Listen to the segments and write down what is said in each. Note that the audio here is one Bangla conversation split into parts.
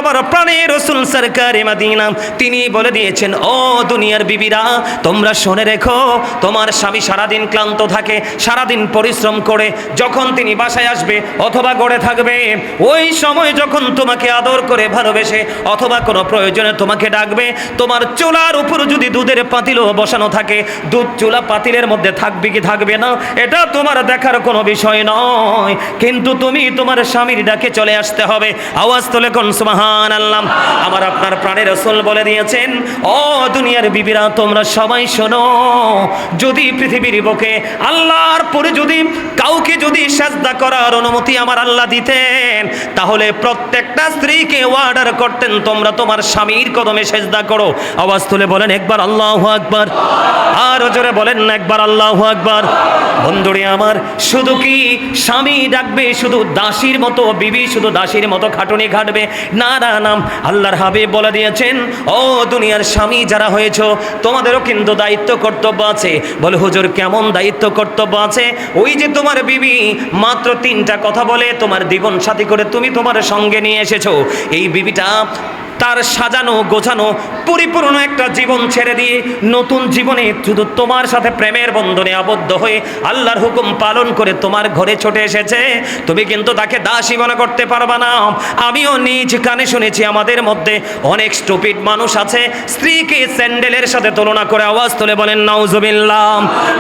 আমার প্রাণের রাসূল সরকারে মদিনা তিনি বলে দিয়েছেন, ও দুনিয়ার বিবিরা তোমরা শুনে রেখো, তোমার স্বামী সারাদিন ক্লান্ত থাকে, সারাদিন পরিশ্রম করে যখন তিনি বাসায় আসবে অথবা গড়ে থাকবে, ওই সময় যখন তোমাকে আদর করে ভালোবেসে অথবা কোনো প্রয়োজনে তোমাকে ডাকবে, তোমার চুলার উপর যদি দুধের পাতিলও বসানো থাকে, দুধ চুলা পাতিলের মধ্যে থাকবে কি থাকবে না এটা তোমার দেখার কোনো বিষয় নয়, কিন্তু তুমি তোমার স্বামীর ডাকে চলে আসতে হবে। আওয়াজ তোলে কোন সুবহানাল্লাহ। আমার আপনার প্রাণের রাসূল বলে দিয়েছেন, ও দুনিয়ার বিবিরা তোমরা সবাই শোনো, যদি পৃথিবীর বুকে আল্লাহর পরে যদি কাউকে যদি সিজদা করার অনুমতি আমার আল্লাহ দিতেন, তাহলে প্রত্যেকটা স্ত্রীকে অর্ডার করতেন তোমরা তোমার স্বামীর কদমে সিজদা করো। আওয়াজ তুলে বলেন একবার আল্লাহু আকবার, আর জোরে বলেন না একবার আল্লাহু আকবার। বন্ধুরে আমার, শুধু কি স্বামী ডাকবে শুধু দাসীর মতো, বিবি শুধু দাসীর মতো খাটুনি খাটবে? না না না, আল্লাহর হাবিব বলে দিয়েছেন, ও দুনিয়ার স্বামী যারা হয়েছো তোমাদেরও কিন্তু দায়িত্ব কর্তব্য আছে। বলে হুজুর কেমন দায়িত্ব কর্তব্য আছে? ওই যে তোমার বিবি মাত্র 3টা কথা বলে তোমার জীবন সাথী করে তুমি তোমার সঙ্গে নিয়ে এসেছো, এই বিবিটা তার সাজানো গোছানো পরিপূর্ণ একটা জীবন ছেড়ে দিয়ে নতুন জীবনে শুধু তোমার সাথে প্রেমের বন্ধনে আবদ্ধ হয়ে আল্লাহর হুকুম পালন করে তোমার ঘরে ছুটে এসেছে, তুমি কিন্তু তাকে দাসী মনে করতে পারবা না। আমিও নিজ কানে শুনেছি আমাদের মধ্যে অনেক স্টুপিড মানুষ আছে স্ত্রীকে স্যান্ডেলের সাথে তুলনা করে। আওয়াজ তুলে বলেন নাউজুবিল্লাহ।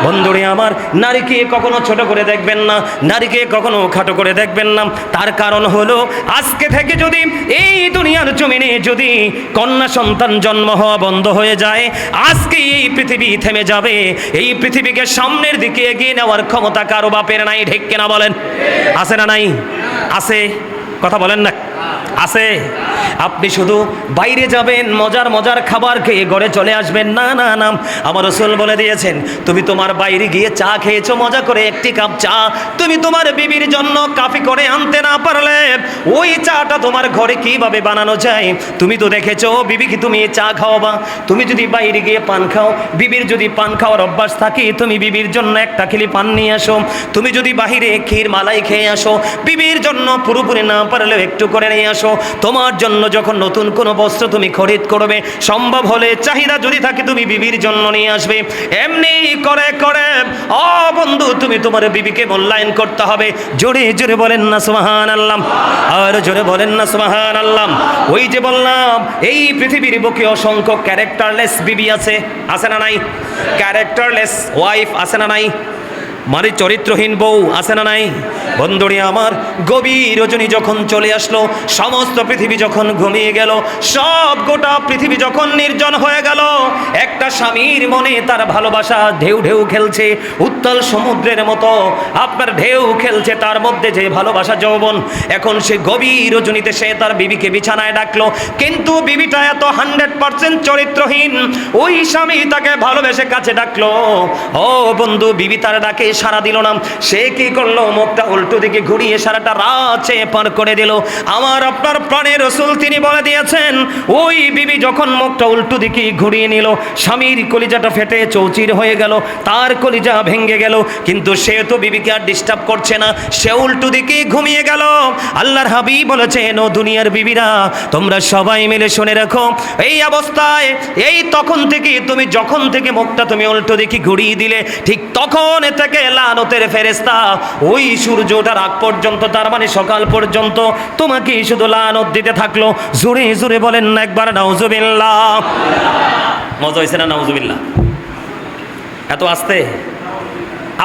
বন্ধুরে আমার, নারীকে কখনো ছোট করে দেখবেন না, নারীকে কখনো খাটো করে দেখবেন না। তার কারণ হলো আজকে থেকে যদি এই দুনিয়ার জমিনে যদি কন্যা সন্তান জন্ম হওয়া বন্ধ হয়ে যায়, আজকে এই পৃথিবী থেমে যাবে। এই পৃথিবীকে সামনের দিকে এগিয়ে নেওয়ার ক্ষমতা কারো বাপের নাই, ঠিক কিনা বলেন? আছে না নাই? আছে, কথা বলেন না, আছে। আপনি শুধু বাইরে যাবেন মজার মজার খাবার খেয়ে ঘরে চলে আসবেন, না না না। আমার রাসূল বলে দিয়েছেন, তুমি তোমার বাইরে গিয়ে চা খেয়েছো মজা করে, একটি কাপ চা তুমি তোমার বিবির জন্য কাফি করে আনতে না পারলে ওই চাটা তোমার ঘরে কিভাবে বানানো যায় তুমি তো দেখেছো। বিবিকে তুমি চা খাওয়াবা, তুমি যদি বাইরে গিয়ে পান খাও, বিবির যদি পান খাওয়ার অভ্যাস থাকে, তুমি বিবির জন্য একটা খিলি পান নিয়ে আসো। তুমি যদি বাহিরে ক্ষীর মালাই খেয়ে আসো, বিবির জন্য পুরোপুরি না পারলেও একটু করে নিয়ে আসো। তোমার জন্য যখন নতুন কোনো বস্ত্র তুমি খরিদ করবে, সম্ভব হলে চাহিদা যদি থাকে তুমি বিবির জন্য নিয়ে আসবে। এমনি করে করে ও বন্ধু, তুমি তোমার বিবিকে মূল্যায়ন করতে হবে। জোরে জোরে বলেন না সুবহানাল্লাহ, আর জোরে বলেন না সুবহানাল্লাহ। ওই যে বললাম এই পৃথিবীর বুকে অসংখ্য ক্যারেক্টারলেস বিবি আছে, আছে না নাই? ক্যারেক্টারলেস ওয়াইফ আছে না নাই? মানে চরিত্রহীন বউ আছে না নাই? বন্ধুরে আমার, গভীর রজনী যখন চলে আসলো, সমস্ত পৃথিবী যখন ঘুমিয়ে গেল, সব গোটা পৃথিবী যখন নির্জন হয়ে গেল, একটা স্বামীর মনে তার ভালোবাসা ঢেউ ঢেউ খেলছে, উত্তাল সমুদ্রের মতো আপনার ঢেউ খেলছে, তার মধ্যে যে ভালোবাসা যৌবন। এখন সে গভীর রজনীতে সে তার বিবিকে বিছানায় ডাকলো, কিন্তু বিবিটা এত 100% চরিত্রহীন, ওই স্বামী তাকে ভালোবেসে কাছে ডাকলো। ও বন্ধু, বিবি তার ডাকে সারা দিল না। সে কি করলো? মুখটা উল্টো দিকে ঘুরিয়ে সারাটা রাত পার করে দিল। আমার আপনার প্রাণের রাসূল তিনি বলে দিয়েছেন, ওই বিবি যখন মুখটা উল্টো দিকে ঘুরিয়ে নিল, স্বামীর কলিজাটা ফেটে চৌচির হয়ে গেল, তার কলিজা ভেঙে গেল, কিন্তু সে তো বিবিকে আর ডিস্টার্ব করছে না, সে উল্টো দিকে ঘুমিয়ে গেল। আল্লাহর হাবিব বলেছেন, ও দুনিয়ার বিবিরা তোমরা সবাই মিলে শুনে রাখো, এই অবস্থায় এই তখন থেকে তুমি যখন থেকে মুখটা তুমি উল্টো দিকে ঘুরিয়ে দিলে, ঠিক তখন থেকে লানতের ফেরেশতা ওই সূর্য ওঠার আগ পর্যন্ত, তার মানে সকাল পর্যন্ত তোমাকে শুধু লানত দিতে থাকলো। জোরে জোরে বলেন না একবার নাউজুবিল্লাহ। মজা হয়েছে না নাউজুবিল্লাহ? এত আস্তে?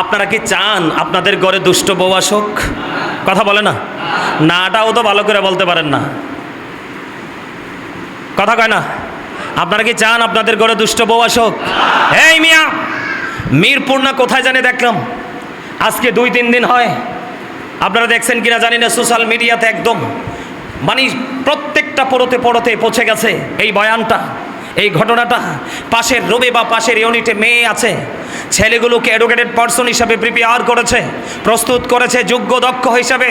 আপনারা কি চান আপনাদের ঘরে দুষ্ট বউ আসুক? কথা বলে না, নাটাও তো ভালো করে বলতে পারেন না, কথা কয় না। আপনারা কি চান আপনাদের ঘরে দুষ্ট বউ আসুক? এই মিয়া, মিরপুর না কোথায় জানি দেখলাম, আজকে 2-3 দিন হয়, আপনারা দেখছেন কিনা জানি না, সোশ্যাল মিডিয়াতে একদম মানে প্রত্যেকটা পড়তে পড়তে পৌঁছে গেছে এই বয়ানটা। এই ঘটনাটা পাশের রুমে বা পাশের ইউনিটে মেয়ে আছে, ছেলেগুলোকে এডুকেটেড পারসন হিসাবে প্রিপেয়ার করেছে, প্রস্তুত করেছে যোগ্য দক্ষ হিসাবে।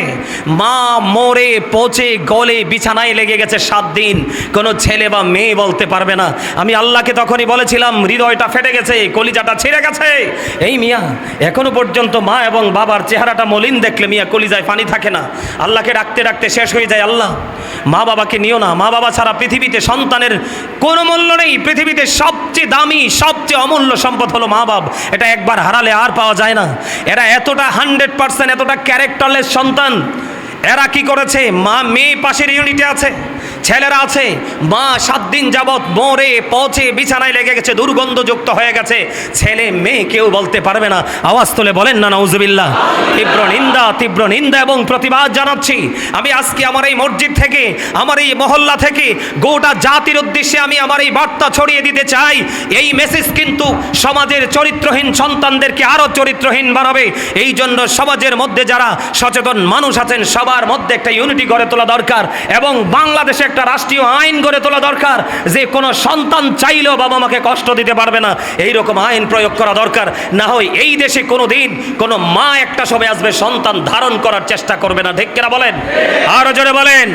মা মরে পচে গলে বিছানায় লেগে গেছে 7 দিন, কোনো ছেলে বা মেয়ে বলতে পারবে না। আমি আল্লাহকে তখনই বলেছিলাম, হৃদয়টা ফেটে গেছে, কলিজাটা ছিঁড়ে গেছে। এই মিয়া এখনো পর্যন্ত মা এবং বাবার চেহারাটা মলিন দেখলে মিয়া কলিজায় পানি থাকে না। আল্লাহকে ডাকতে ডাকতে শেষ হয়ে যায়। আল্লাহ, মা বাবাকে নিও না, মা বাবা ছাড়া পৃথিবীতে সন্তানের কোনো মূল্য নেই। পৃথিবীতে সবচেয়ে দামি সবচেয়ে অমূল্য সম্পদ হলো মা বাবা। এটা একবার হারালে আর পাওয়া যায় না। এরা এতটা 100% এতটা ক্যারেক্টারলেস সন্তান। এরা কি করেছে, মা মেয়ে পাশের ইউনিটে আছে, ছেলেরা আছে, মা 7 দিন যাবৎ মরে পচে বিছানায় লেগে গেছে, দুর্গন্ধযুক্ত হয়ে গেছে। ছেলে মেয়ে কেউ বলতে পারবে না। আওয়াজ তুলে বলেন না নাউজুবিল্লাহ। তীব্র নিন্দা এবং প্রতিবাদ জানাচ্ছি। আমি আজকে আমার এই মসজিদ থেকে, আমার এই মহল্লা থেকে গোটা জাতির উদ্দেশ্যে আমি আমার এই বার্তা ছড়িয়ে দিতে চাই। এই মেসেজ কিন্তু সমাজের চরিত্রহীন সন্তানদেরকে আরো চরিত্রহীন বানাবে। এই জন্য সমাজের মধ্যে যারা সচেতন মানুষ আছেন সবার মধ্যে একটা ইউনিটি গড়ে তোলা দরকার, এবং বাংলাদেশে একটা রাষ্ট্রীয় আইন গড়ে তোলা দরকার যে কোনো সন্তান চাইলেও বাবা মাকে কষ্ট দিতে পারবে না, এইরকম আইন প্রয়োগ করা দরকার। না হয় এই দেশে কোনো দিন কোনো মা একটা সময় আসবে সন্তান ধারণ করার চেষ্টা করবে না। ঠিক কিনা বলেন? আরো জোরে বলেন।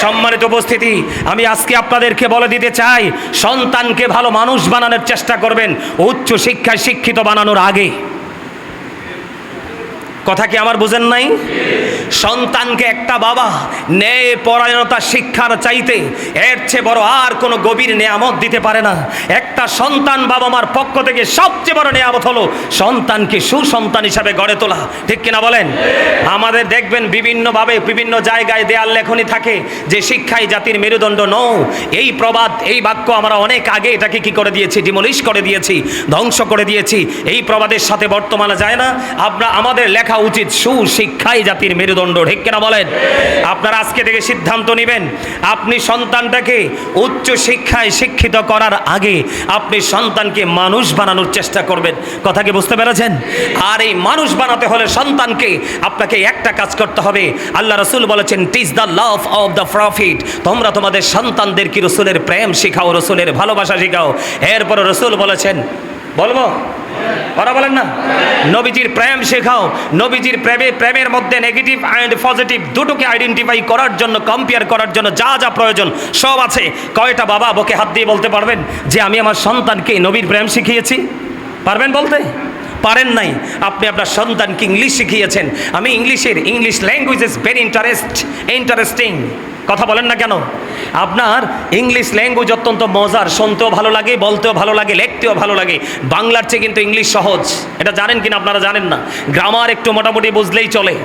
সম্মানিত উপস্থিতি, আমি আজকে আপনাদেরকে বলে দিতে চাই, সন্তানকে ভালো মানুষ বানানোর চেষ্টা করবেন উচ্চ শিক্ষায় শিক্ষিত বানানোর আগে। কথা কি আমার বুঝেন নাই? সন্তানকে একটা বাবা ন্যায় পরায়ণতা শিক্ষার চাইতে এর চেয়ে বড় আর কোনো গভীর নেয়ামত দিতে পারে না। একটা সন্তান বাবা মার পক্ষ থেকে সবচেয়ে বড় নেয়ামত হলো সন্তানকে সুসন্তান হিসাবে গড়ে তোলা। ঠিক কিনা বলেন? আমাদের দেখবেন বিভিন্নভাবে বিভিন্ন জায়গায় দেয়াল লেখনী থাকে যে শিক্ষাই জাতির মেরুদণ্ড। নও, এই প্রবাদ, এই বাক্য আমরা অনেক আগে এটাকে কি করে দিয়েছি, ডিমলিশ করে দিয়েছি, ধ্বংস করে দিয়েছি। এই প্রবাদের সাথে বর্তমানে যায় না। আমাদের লেখা উচিত সুশিক্ষাই জাতির মেরুদণ্ড। ঠিক কিনা বলেন? আপনারা আজকে থেকে সিদ্ধান্ত নেবেন, আপনি সন্তানটাকে উচ্চ শিক্ষায় শিক্ষিত করার আগে আপনি সন্তানকে মানুষ বানানোর চেষ্টা করবেন। কথা কি বুঝতে পেরেছেন? আর এই মানুষ বানাতে হলে সন্তানকে আপনাকে একটা কাজ করতে হবে। আল্লাহ রাসূল বলেছেন, teach the love of the prophet. তোমরা তোমাদের সন্তানদেরকে রাসূলের প্রেম শেখাও, রাসূলের ভালোবাসা শেখাও। এরপরে রাসূল বলেছেন, বলবো ওরা বলেন না, নবীজির প্রেম শেখাও। নবীজির প্রেমের মধ্যে নেগেটিভ অ্যান্ড পজিটিভ দুটোকে আইডেন্টিফাই করার জন্য, কম্পেয়ার করার জন্য যা যা প্রয়োজন সব আছে। কয়টা বাবা বুকে হাত দিয়ে বলতে পারবেন যে আমি আমার সন্তানকে নবীর প্রেম শিখিয়েছি? পারবেন বলতে? পারেন নাই। আপনি আপনার সন্তানকে ইংলিশ শিখিয়েছেন। আমি English language is very interesting. কথা বলেন না কেন? আপনার ইংলিশ ল্যাঙ্গুয়েজ অত্যন্ত মজার, শুনতেও ভালো লাগে, বলতেও ভালো লাগে, লিখতেও ভালো লাগে। বাংলার চেয়ে কিন্তু ইংলিশ সহজ। এটা জানেন কিনা? আপনারা জানেন না। গ্রামার একটু মোটামুটি বুঝলেই চলে।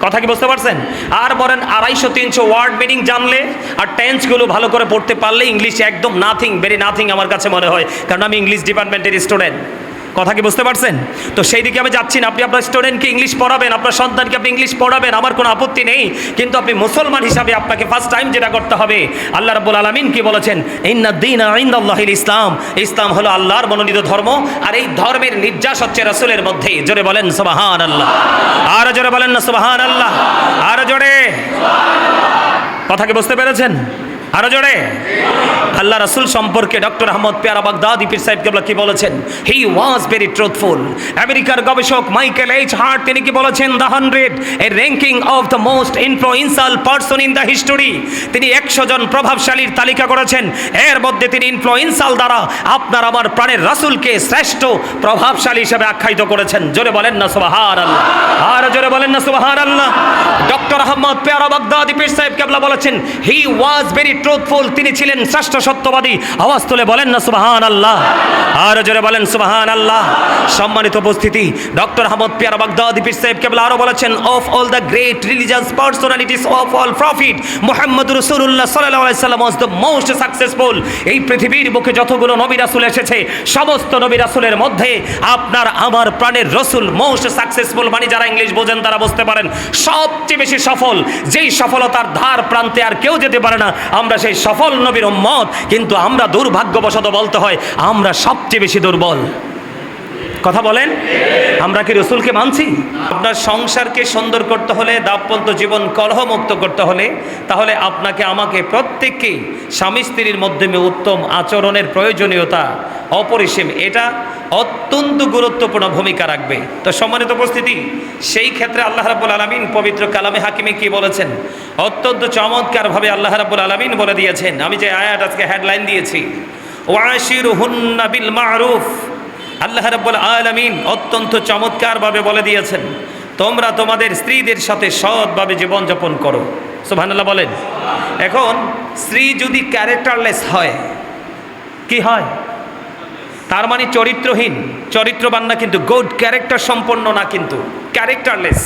কথা কি বুঝতে পারছেন? আর বলেন 250-300 ওয়ার্ড মিনিং জানলে আর টেন্সগুলো ভালো করে পড়তে পারলে ইংলিশ একদম নাথিং, ভেরি নাথিং আমার কাছে মনে হয়, কারণ আমি ইংলিশ ডিপার্টমেন্টের স্টুডেন্ট। কথা কি বুঝতে পারছেন? তো সেই দিকে আমি যাচ্ছি না। আপনি আপনার স্টুডেন্টকে ইংলিশ পড়াবেন, আপনার সন্তানকে আপনি ইংলিশ পড়াবেন, আমার কোনো আপত্তি নেই। কিন্তু আপনি মুসলমান হিসাবে আপনাকে ফার্স্ট টাইম যেটা করতে হবে, আল্লাহ রাব্বুল আলামিন কি বলেছেন? ইন্নাদ-দীনা ইনদাল্লাহিল ইসলাম। ইসলাম হলো আল্লাহর মনোনীত ধর্ম, আর এই ধর্মের নির্যাস হচ্ছে রাসূলের মধ্যে। জোরে বলেন সুবহানাল্লাহ। আর জোরে বলেন না সুবহানাল্লাহ। আর জোরে। কথা কি বুঝতে পেরেছেন? আরো জোরে। আল্লাহ রাসূল সম্পর্কে ডক্টর আহমদ পেয়ারা বাগদাদি পীর সাহেব কেবলা কি বলেছেন? হি ওয়াজ ভেরি ট্রুথফুল। আমেরিকার গবেষক মাইকেল এইচ হার্ট তিনি কি বলেছেন? The 100 A ranking of the most influential person in the history. তিনি 100 জন প্রভাবশালীর তালিকা করেছেন। এর মধ্যে তিনি ইনফ্লুয়েন্সিয়াল দ্বারা আপনার আমার প্রাণের রাসূলকে শ্রেষ্ঠ প্রভাবশালী হিসেবে আখ্যায়িত করেছেন। জোরে বলেন না সুবহানাল্লাহ। আর জোরে বলেন না সুবহানাল্লাহ। ডক্টর আহমদ পেয়ারা বাগদাদি পীর সাহেব কেবলা বলেছেন, হি ওয়াজ ভেরি ট্রুথফুল। তিনি ছিলেন শ্রেষ্ঠ সত্যবাদী। আওয়াজ তুলে বলেন না সুবহানাল্লাহ। আর জোরে বলেন সুবহানাল্লাহ। সম্মানিত উপস্থিতি, ডক্টর আহমদ পেয়ারা বাগদাদি পীর সাহেব কেবলা আরো বলেছেন, of all the great religious personalities of all prophet Muhammad রাসূলুল্লাহ সাল্লাল্লাহু আলাইহি সাল্লাম ওয়াজ দ্য মোস্ট সাকসেসফুল। এই পৃথিবীর বুকে যতগুলো নবী রাসূল এসেছে সমস্ত নবী রাসূলের মধ্যে আপনার আমার প্রাণের রাসূল মোস্ট সাকসেসফুল। মানে যারা ইংলিশ বোঝেন তারা বুঝতে পারেন, সবচেয়ে বেশি সফল। যেই সফলতার ধার প্রান্তে আর কেউ যেতে পারে না, আমরা সেই সফল নবীর উম্মত। কিন্তু আমরা দুর্ভাগ্যবশত বলতে হয় আমরা সবচেয়ে বেশি দুর্বল। কথা বলেন, আমরা কি রসুলকে মানছি? আপনার সংসারকে সুন্দর করতে হলে, দাম্পত্য জীবন কলহমুক্ত করতে হলে, তাহলে আপনাকে আমাকে প্রত্যেককেই স্বামী স্ত্রীর মধ্যে উত্তম আচরণের প্রয়োজনীয়তা অপরিসীম, এটা অত্যন্ত গুরুত্বপূর্ণ ভূমিকা রাখবে। তো সম্মানিত উপস্থিতি, সেই ক্ষেত্রে আল্লাহ রাব্বুল আলামিন পবিত্র কালামে হাকিমে কি বলেছেন? অত্যন্ত চমৎকারভাবে আল্লাহ রাব্বুল আলামিন বলে দিয়েছেন। আমি যে আয়াত আজকে হেডলাইন দিয়েছি, ওয়াশিরুহুন্না বিল মারুফ, আল্লাহ রাব্বুল আলামিন অত্যন্ত চমৎকারভাবে বলে দিয়েছেন, তোমরা তোমাদের স্ত্রীদের সাথে সৎভাবে জীবনযাপন করো। সুবহানাল্লাহ বলেন। এখন স্ত্রী যদি ক্যারেক্টারলেস হয়, কি হয়? তার মানে চরিত্রহীন, চরিত্রবান না, কিন্তু গুড ক্যারেক্টার সম্পন্ন না, কিন্তু ক্যারেক্টারলেস।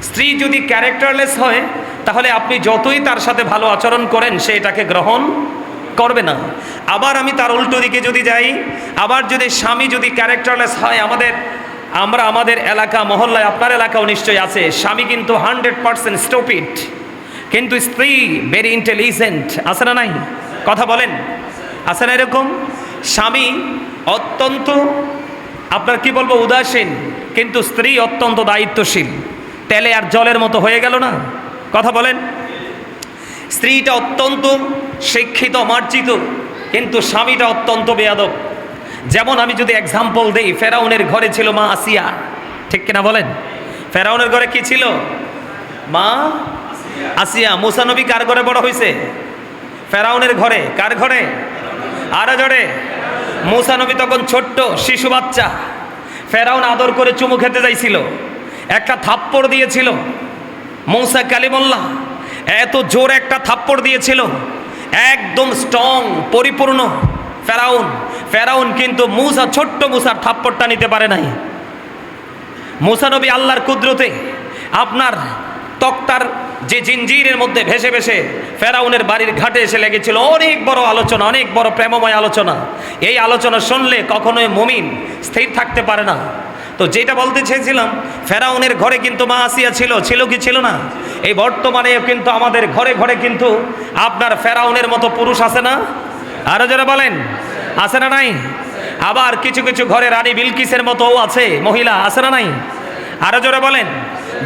স্ত্রী যদি ক্যারেক্টারলেস হয়, তাহলে আপনি যতই তার সাথে ভালো আচরণ করেন সে এটাকে গ্রহণ করবে না। আবার আমি তার উল্টো দিকে যদি যাই, আবার যদি স্বামী যদি ক্যারেক্টারলেস হয়, আমরা আমাদের এলাকা মহল্লায়, আপনার এলাকাও নিশ্চয়ই আছে, স্বামী কিন্তু 100% স্টুপিড, কিন্তু স্ত্রী ভেরি ইন্টেলিজেন্ট, আছে না নাই? কথা বলেন, আছে না এরকম? স্বামী অত্যন্ত, আপনার কি বলবো, উদাসীন, কিন্তু স্ত্রী অত্যন্ত দায়িত্বশীল, তেলে আর জলের মতো হয়ে গেল না? কথা বলেন। স্ত্রীটা অত্যন্ত শিক্ষিত মার্জিত, কিন্তু স্বামীটা অত্যন্ত বেয়াদব। যেমন আমি যদি এক্সাম্পল দেই, ফেরাউনের ঘরে ছিল মা আসিয়া, ঠিক কিনা বলেন? ফেরাউনের ঘরে কি ছিল? মা আসিয়া। মুসা নবী কার ঘরে বড় হয়েছে? ফেরাউনের ঘরে। কার ঘরে? আরো জোরে। মুসা নবী তখন ছোট্ট শিশু বাচ্চা, ফেরাউন আদর করে চুমু খেতে যাইছিল, একটা থাপ্পড় দিয়েছিল। মুসা কালিমুল্লাহ এত জোর একটা থাপ্পড় দিয়েছিল, একদম স্ট্রং পরিপূর্ণ ফেরাউন কিন্তু মুসা, ছোট্ট মুসার থাপ্পড়টা নিতে পারে নাই। মুসা নবী আল্লাহর কুদরতে আপনার তক্তার যে জিনজিরের মধ্যে ভেসে ভেসে ফেরাউনের বাড়ির ঘাটে এসে লেগেছিল। অনেক বড় আলোচনা, অনেক বড় প্রেমময় আলোচনা। এই আলোচনা শুনলে কখনোই মুমিন স্থির থাকতে পারে না। তো যেটা বলতে চেয়েছিলাম, ফেরাউনের ঘরে কিন্তু মা আসিয়া ছিল কি ছিল না? এই বর্তমানেও কিন্তু আমাদের ঘরে ঘরে কিন্তু আপনার ফেরাউনের মতো পুরুষ আছে না? আরো যারা বলেন, আছে না নাই? আবার কিছু কিছু ঘরে রানী বিলকিসের মতো আছে মহিলা, আছে না নাই? আরো জোরে বলেন।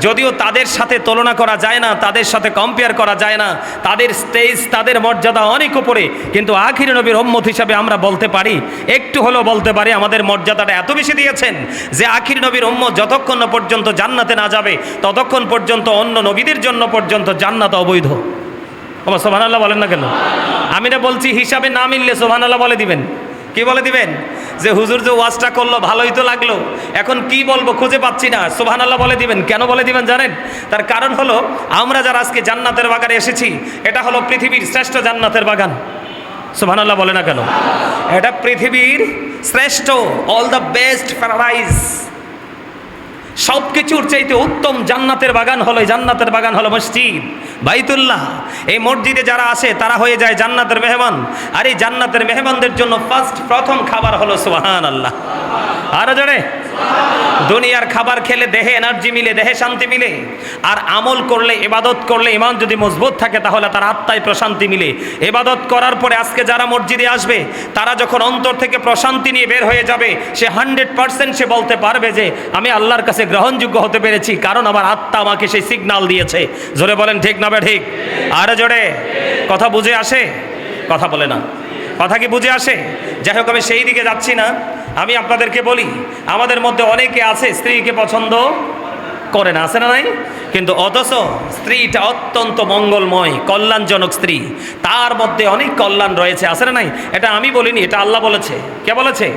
যদিও তাদের সাথে তুলনা করা যায় না, তাদের সাথে কম্পেয়ার করা যায় না, তাদের স্টেজ, তাদের মর্যাদা অনেক উপরে, কিন্তু আখির নবীর উম্মত হিসাবে আমরা বলতে পারি, একটু হলেও বলতে পারি, আমাদের মর্যাদাটা এত বেশি দিয়েছেন যে আখির নবীর উম্মত যতক্ষণ না পর্যন্ত জান্নাতে না যাবে, ততক্ষণ পর্যন্ত অন্য নবীদের জন্য পর্যন্ত জান্নাত অবৈধ। সুবহানাল্লাহ বলেন না কেন? আমি না বলছি হিসাবে না মিললে সুবহানাল্লাহ বলে দিবেন। কি বলে দিবেন? যে হুজুর যে ওয়াজটা করলো ভালোই তো লাগলো, এখন কি বলবো খুঁজে পাচ্ছি না, সুবহানাল্লাহ বলে দিবেন। কেন বলে দিবেন জানেন? তার কারণ হলো, আমরা যারা আজকে জান্নাতের বাগানে এসেছি, এটা হলো পৃথিবীর শ্রেষ্ঠ জান্নাতের বাগান। সুবহানাল্লাহ বলে না কেন? এটা পৃথিবীর শ্রেষ্ঠ, অল দ্য বেস্ট প্যারাডাইস, সব কিছুর চাইতে উত্তম জান্নাতের বাগান হলো, জান্নাতের বাগান হলো মসজিদ বাইতুল্লাহ। এই মসজিদে যারা আসে তারা হয়ে যায় জান্নাতের মেহমান, আর এই জান্নাতের মেহমানদের জন্য প্রথম খাবার হলো সুবহানাল্লাহ। আরো জোরে। দুনিয়ার খাবার খেলে দেহে এনার্জি মিলে, দেহে শান্তি মিলে, আর আমল করলে, ইবাদত করলে, ইমান যদি মজবুত থাকে তাহলে তার আত্মায় প্রশান্তি মিলে। ইবাদত করার পরে আজকে যারা মসজিদে আসবে, তারা যখন অন্তর থেকে প্রশান্তি নিয়ে বের হয়ে যাবে, সে 100% সে বলতে পারবে যে আমি আল্লাহর কাছে গ্রহণযোগ্য হতে পেরেছি, কারণ আমার আত্মা আমাকে সেই সিগন্যাল দিয়েছে। জোরে বলেন ঠিক না ঠিক? আরে জোরে। কথা বুঝে আসে? কথা বলে না। কথা কি বুঝে আসে? যাই হোক, আমি সেই দিকে যাচ্ছি না। আমি আপনাদেরকে বলি, আমাদের মধ্যে অনেকে আছে স্ত্রীকে পছন্দ করে না, আছে না নাই? কিন্তু অথচ স্ত্রীটা অত্যন্ত মঙ্গলময়, কল্যাণজনক স্ত্রী, তার মধ্যে অনেক কল্যাণ রয়েছে, আছে না নাই? এটা আমি বলিনি, এটা আল্লাহ বলেছে। কে বলেছে?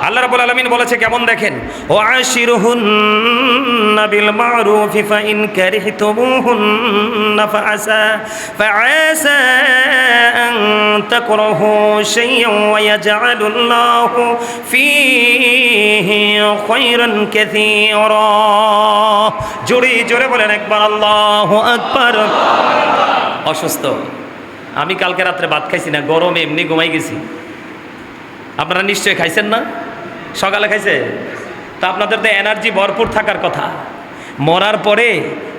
আল্লাহ রাব্বুল আলামিন বলেছে। কেমন দেখেন, ওয়াশিরুহুন্না বিল মারুফ ফাইন কারিহতুমুহুন্না ফাআসা আন তাকরাহু শাইআন ওয়া ইয়াজআলুল্লাহু ফীহি খায়রান কাসীরা। জোরে জোরে বলেন একবার আল্লাহু আকবার। অসুস্থ, আমি কালকে রাত্রে ভাত খাইছি না, গরমে এমনি ঘুমাই গেছি। আপনারা নিশ্চয়ই খাইছেন না? সকালে খাইছে? তা আপনাদের তো এনার্জি ভরপুর থাকার কথা। মরার পরে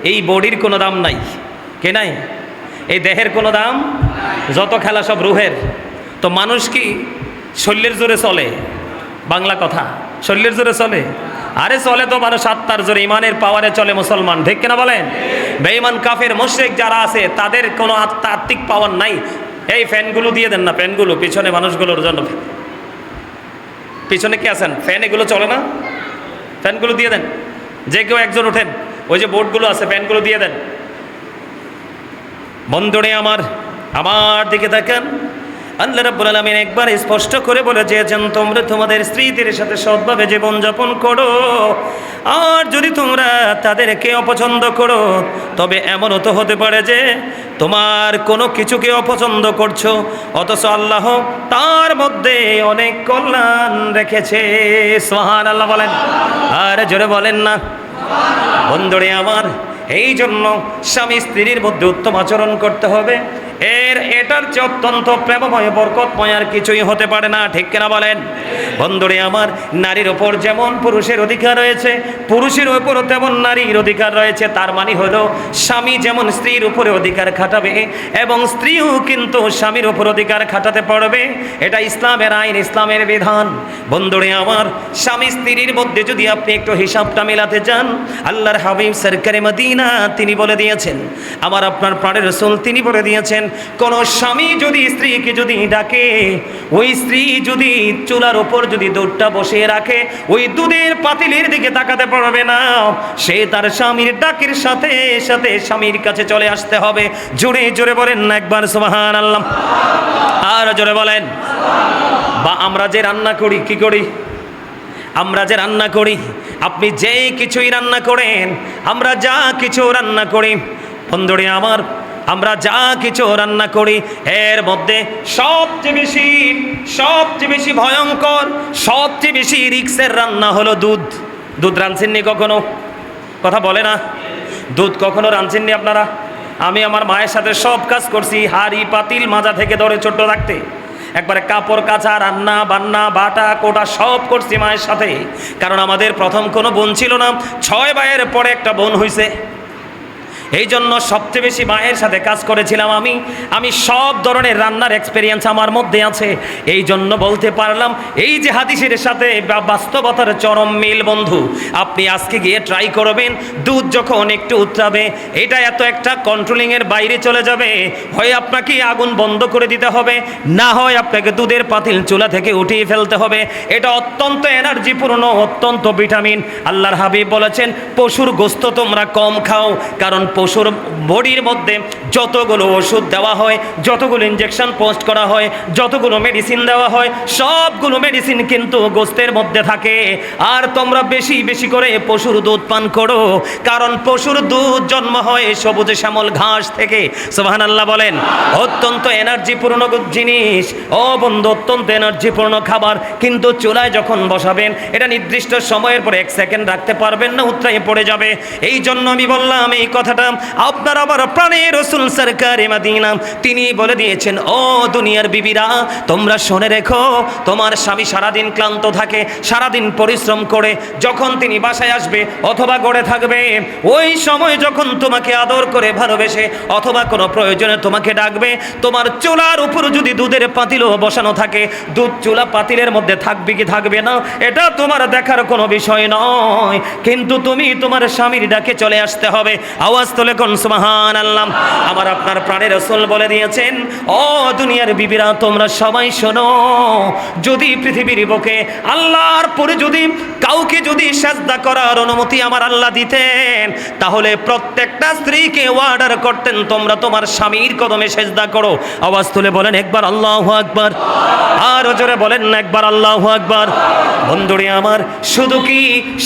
এই বডির কোনো দাম নাই। কে নাই? এই দেহের কোনো দাম, যত খেলা সব রুহের। তো মানুষ কি শরীরের জোরে চলে? বাংলা কথা, শরীরের জোরে চলে? আরে চলে তো মানুষ আত্মার জোরে, ইমানের পাওয়ারে চলে মুসলমান, ঠিক কিনা বলেন? বেঈমান কাফের মুশরিক যারা আছে তাদের কোনো আত্মিক পাওয়ার নাই। এই ফ্যানগুলো দিয়ে দেন না, ফ্যানগুলো পিছনে মানুষগুলোর জন্য, পিছনে কি আছেন ফ্যান, এগুলো চলে না, ফ্যানগুলো দিয়ে দেন। যে কেউ একজন ওঠেন, ওই যে বোর্ডগুলো আছে ফ্যানগুলো দিয়ে দেন। বন্ধুরে আমার দিকে দেখেন, আল্লাহ রাব্বুল আলামিন একবার স্পষ্ট করে বলে দিয়েছেন, তোমরা তোমাদের স্ত্রীদের সাথে সৎভাবে জীবনযাপন করো, আর যদি তোমরা তাদেরকে অপছন্দ করো তবে এমনও তো হতে পারে যে তোমার কোনো কিছুকে অপছন্দ করছো, অথচ আল্লাহ তার মধ্যে অনেক কল্যাণ রেখেছে। সুবহানাল্লাহ বলেন, আর জোরে বলেন না। বন্ধুরে আমার, এই জন্য স্বামী স্ত্রীর মধ্যে উত্তম আচরণ করতে হবে। এটার চেয়ে অত্যন্ত প্রেমময় বরকতময় আর কিছুই হতে পারে না, ঠিক কিনা বলেন? বন্ধুরে আমার, নারীর ওপর যেমন পুরুষের অধিকার রয়েছে, পুরুষের ওপরও তেমন নারীর অধিকার রয়েছে। তার মানে হলো স্বামী যেমন স্ত্রীর উপরে অধিকার খাটাবে এবং স্ত্রীও কিন্তু স্বামীর উপর অধিকার খাটাতে পারবে। এটা ইসলামের আইন, ইসলামের বিধান। বন্ধুরে আমার, স্বামী স্ত্রীর মধ্যে যদি আপনি একটু হিসাবটা মেলাতে চান, আল্লাহর হাবিব সরকারে মদিনা তিনি বলে দিয়েছেন, আমার আপনার প্রাণের রাসূল তিনি বলে দিয়েছেন, কোন স্বামী যদি স্ত্রীকে যদি ডাকে, ওই স্ত্রী যদি চুলার উপর যদি দুধটা বসিয়ে রাখে, ওই দুধের পাতিলের দিকে তাকাতে পারবে না। সে তার স্বামীর ডাকের সাথে সাথে স্বামীর কাছে চলে আসতে হবে। জোরে জোরে বলেন না একবার সুবহানাল্লাহ, আর জোরে বলেন। বা আমরা যে রান্না করি, কি করি? আমরা যে রান্না করি, আপনি যেই কিছুই রান্না করেন, আমরা যা কিছু রান্না করি, বন্ধুরে আমার, আমরা যা কিছু রান্না করি এর মধ্যে সবচেয়ে বেশি ভয়ঙ্কর, সবচেয়ে বেশি রিক্সের রান্না হলো দুধ। দুধ রাঁধছেননি কখনো? কথা বলে না। দুধ কখনো রাঁধছেননি আপনারা? আমি আমার মায়ের সাথে সব কাজ করছি, হাঁড়ি পাতিল মাজা থেকে ধরে ছোট্ট রাখতে, একবারে কাপড় কাচা, রান্না বান্না, বাটা কোটা সব করছি মায়ের সাথে। কারণ আমাদের প্রথম কোনো বোন ছিল না, 6 ভাইয়ের পরে একটা বোন হয়েছে। এই জন্য সবচেয়ে বেশি মায়ের সাথে কাজ করেছিলাম আমি সব ধরনের রান্নার এক্সপেরিয়েন্স আমার মধ্যে আছে। এই জন্য বলতে পারলাম, এই যে হাদিসের সাথে বাস্তবতার চরম মিল। বন্ধু, আপনি আজকে গিয়ে ট্রাই করবেন, দুধ যখন একটু উতরাবে, এটা এত একটা কন্ট্রোলিংয়ের বাইরে চলে যাবে, হয় আপনাকে আগুন বন্ধ করে দিতে হবে, না হয় আপনাকে দুধের পাতিল চুলা থেকে উঠিয়ে ফেলতে হবে। এটা অত্যন্ত এনার্জিপূর্ণ, অত্যন্ত ভিটামিন। আল্লাহর হাবিব বলেছেন, পশুর গোশত তোমরা কম খাও, কারণ পশুর বডির মধ্যে যতগুলো ওষুধ দেওয়া হয়, যতগুলো ইঞ্জেকশন পোস্ট করা হয়, যতগুলো মেডিসিন দেওয়া হয়, সবগুলো মেডিসিন কিন্তু গোশতের মধ্যে থাকে। আর তোমরা বেশি বেশি করে পশুর দুধ পান করো, কারণ পশুর দুধ জন্ম হয় সবুজ শ্যামল ঘাস থেকে। সুবহানাল্লাহ বলেন। অত্যন্ত এনার্জিপূর্ণ জিনিস, ও বন্ধু, অত্যন্ত এনার্জিপূর্ণ খাবার। কিন্তু চুলায় যখন বসাবেন, এটা নির্দিষ্ট সময়ের পরে 1 সেকেন্ড রাখতে পারবেন না, উতরায়ে পড়ে যাবে। এই জন্য আমি বললাম এই কথাটা, আপনার আমার প্রাণের রাসূল সরকারে মদিনা তিনি বলে দিয়েছেন, ও দুনিয়ার বিবিরা, তোমরা শুনে রেখো, তোমার স্বামী সারাদিন ক্লান্ত থাকে, সারাদিন পরিশ্রম করে যখন তিনি বাসায় আসবে অথবা গড়ে থাকবে, ওই সময় যখন তোমাকে আদর করে ভালোবেসে অথবা কোনো প্রয়োজনে তোমাকে ডাকবে, তোমার চুলার উপর যদি দুধের পাতিলও বসানো থাকে, দুধ চুলা পাতিলের মধ্যে থাকবে কি থাকবে না এটা তোমার দেখার কোনো বিষয় নয়, কিন্তু তুমি তোমার স্বামীর ডাকে চলে আসতে হবে। আওয়াজ তোলে কোন সুবহানাল্লাহ। আমার আপনার প্রাণের রাসূল বলে দিয়েছেন, ও দুনিয়ার বিবিরা, তোমরা সবাই শোনো, যদি পৃথিবীর বুকে আল্লাহর পরে যদি কাউকে যদি সিজদা করার অনুমতি আমার আল্লাহ দিতেন, তাহলে প্রত্যেকটা স্ত্রীকে অর্ডার করতেন, তোমরা তোমার স্বামীর কদমে সিজদা করো। আওয়াজ তুলে বলেন একবার আল্লাহু আকবার, আর জোরে বলেন না একবার আল্লাহু আকবার। বন্ধুরে আমার, শুধু কি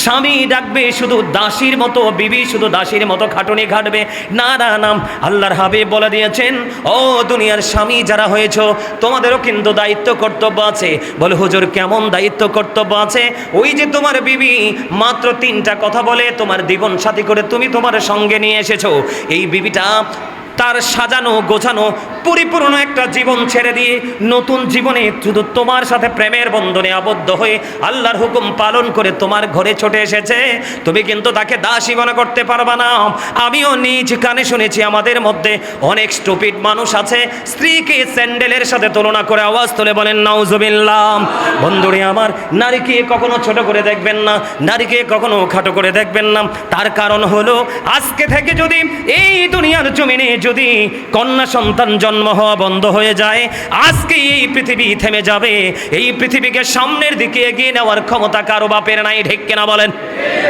স্বামী ডাকবে শুধু দাসীর মতো, বিবি শুধু দাসীর মতো খাটুনি ঘাটবে? না না না, আল্লাহর হাবিব বলে দিয়েছেন, ও দুনিয়ার স্বামী যারা হয়েছো, তোমাদেরও কিন্তু দায়িত্ব কর্তব্য আছে। বলে হুজুর, কেমন দায়িত্ব কর্তব্য আছে? ওই যে তোমার বিবি মাত্র 3টা কথা বলে তোমার জীবন সাথী করে তুমি তোমার সঙ্গে নিয়ে এসেছো, এই বিবিটা তার সাজানো গোছানো পরিপূর্ণ একটা জীবন ছেড়ে দিয়ে নতুন জীবনে শুধু তোমার সাথে প্রেমের বন্ধনে আবদ্ধ হয়ে আল্লাহর হুকুম পালন করে তোমার ঘরে ছুটে এসেছে, তুমি কিন্তু তাকে দাসী মনে করতে পারবা না। আমিও নিজ কানে শুনেছি আমাদের মধ্যে অনেক স্টুপিড মানুষ আছে, স্ত্রীকে স্যান্ডেলের সাথে তুলনা করে আওয়াজ তুলে বলেন নাউজুবিল্লাহ। বন্ধুরে আমার, নারীকে কখনো ছোট করে দেখবেন না, নারীকে কখনো খাটো করে দেখবেন না। তার কারণ হলো আজকে থেকে যদি এই দুনিয়ার জমিনে যদি কন্যা সন্তান জন্ম হওয়া বন্ধ হয়ে যায়, আজকে এই পৃথিবী থেমে যাবে। এই পৃথিবীকে সামনের দিকে এগিয়ে নেওয়ার ক্ষমতা কারো বাপের নাই, ঠিক কিনা বলেন?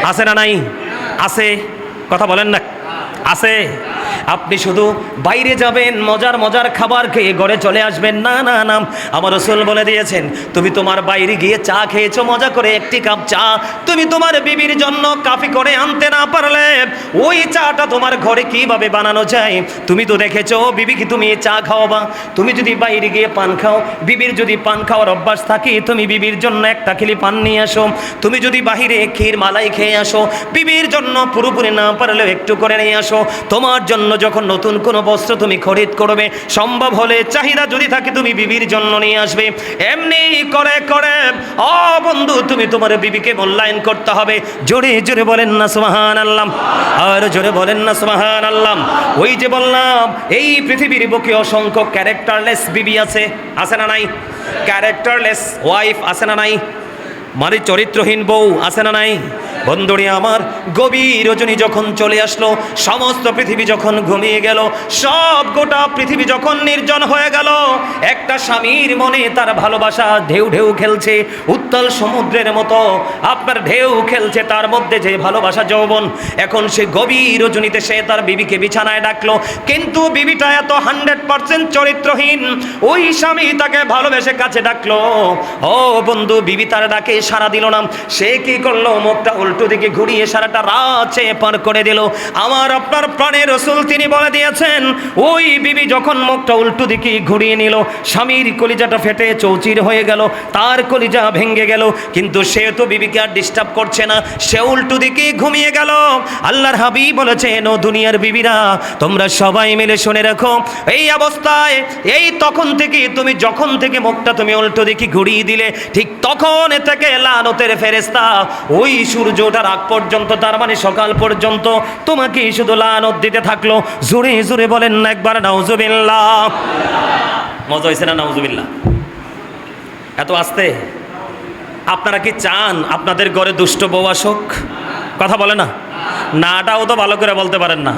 আছে না নাই? আছে, কথা বলেন না, আছে। আপনি শুধু বাইরে যাবেন, মজার মজার খাবার খেয়ে ঘরে চলে আসবেন, না না না। আমার রাসূল বলে দিয়েছেন, তুমি তোমার বাইরে গিয়ে চা খেয়েছো মজা করে, একটি কাপ চা তুমি তোমার বিবির জন্য কাফি করে আনতে না পারলে ওই চাটা তোমার ঘরে কিভাবে বানানো যায় তুমি তো দেখেছো। বিবিকে তুমি চা খাওয়াবা, তুমি যদি বাইরে গিয়ে পান খাও, বিবির যদি পান খাওয়ার অভ্যাস থাকে, তুমি বিবির জন্য একটা খিলি পান নিয়ে আসো। তুমি যদি বাহিরে ক্ষীর মালাই খেয়ে আসো, বিবির জন্য পুরোপুরি না পারলেও একটু করে নিয়ে আসো। তোমার জন্য যখন নতুন কোনো বস্ত্র তুমি খরিদ করবে, সম্ভব হলে চাহিদা যদি থাকে তুমি বিবির জন্য নিয়ে আসবে। এমনি করে করে ও বন্ধু, তুমি তোমার বিবিকে মূল্যায়ন করতে হবে। জোরে জোরে বলেন না সুবহানাল্লাহ, আর জোরে বলেন না সুবহানাল্লাহ। ওই যে বললাম, এই পৃথিবীর বুকে অসংখ্য ক্যারেক্টারলেস বিবি আছে, আছে না নাই? ক্যারেক্টারলেস ওয়াইফ আছে না নাই? মানে চরিত্রহীন বউ আছে না নাই? বন্ধুরে আমার, গভীর রজনী যখন চলে আসলো, সমস্ত পৃথিবী যখন ঘুমিয়ে গেল, সব গোটা পৃথিবী যখন নির্জন হয়ে গেল, একটা স্বামীর মনে তার ভালোবাসা ঢেউ ঢেউ খেলছে, উত্তাল সমুদ্রের মতো আপনার ঢেউ খেলছে তার মধ্যে যে ভালোবাসা যৌবন। এখন সে গভীর রজনীতে সে তার বিবিকে বিছানায় ডাকলো, কিন্তু বিবিটা এত 100% চরিত্রহীন। ওই স্বামী তাকে ভালোবেসে কাছে ডাকলো, ও বন্ধু, বিবি তার ডাকে সাড়া দিল না। সে কি করলো? মুখটা উল্টো দিকে ঘুরিয়ে সারাটা রাত সে পার করে দিল। আমার আপনার প্রাণের রাসূল তিনি বলে দিয়েছেন, ওই বিবি যখন মুখটা উল্টো দিকে ঘুরিয়ে নিল, স্বামীর কলিজাটা ফেটে চৌচির হয়ে গেল, তার কলিজা ভেঙে গেল, কিন্তু সে তো বিবিকে আর ডিস্টার্ব করছে না, সে উল্টো দিকে ঘুমিয়ে গেল। আল্লাহর হাবিব বলেছেন, ও দুনিয়ার বিবিরা, তোমরা সবাই মিলে শুনে রাখো, এই অবস্থায় এই তখন থেকে তুমি যখন থেকে মুখটা তুমি উল্টো দিকে ঘুরিয়ে দিলে, ঠিক তখন থেকে লানতের ফেরেশতা ওই সূর্য ওঠার আগ পর্যন্ত, তার মানে সকাল পর্যন্ত তোমাকে শুধু লানত দিতে থাকলো। জোরে জোরে বলেন না একবার নাউজুবিল্লাহ। মজা হয়েছে না নাউজুবিল্লাহ? এত আস্তে? আপনারা কি চান আপনাদের ঘরে দুষ্ট বউ আসুক? কথা বলে না, নাটাও তো ভালো করে বলতে পারেন না,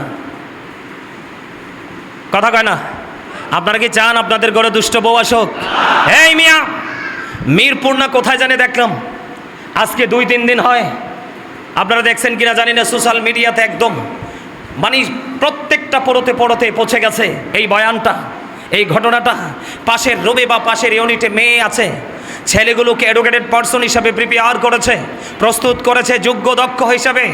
কথা কয় না। আপনারা কি চান আপনাদের ঘরে দুষ্ট বউ আসুক? এই মিয়া, মিরপুর না কোথায় জানি দেখলাম, আজকে 2-3 দিন হয়, আপনারা দেখছেন কিনা জানি না, সোশ্যাল মিডিয়াতে একদম মানে প্রত্যেকটা পড়তে পৌঁছে গেছে এই বয়ানটা, এই ঘটনাটা। পাশের রোবে বা পাশের ইউনিটে মেয়ে আছে, ছেলেগুলোকে এডুকেটেড পারসন হিসাবে প্রিপেয়ার করেছে, প্রস্তুত করেছে যোগ্য দক্ষ হিসাবে।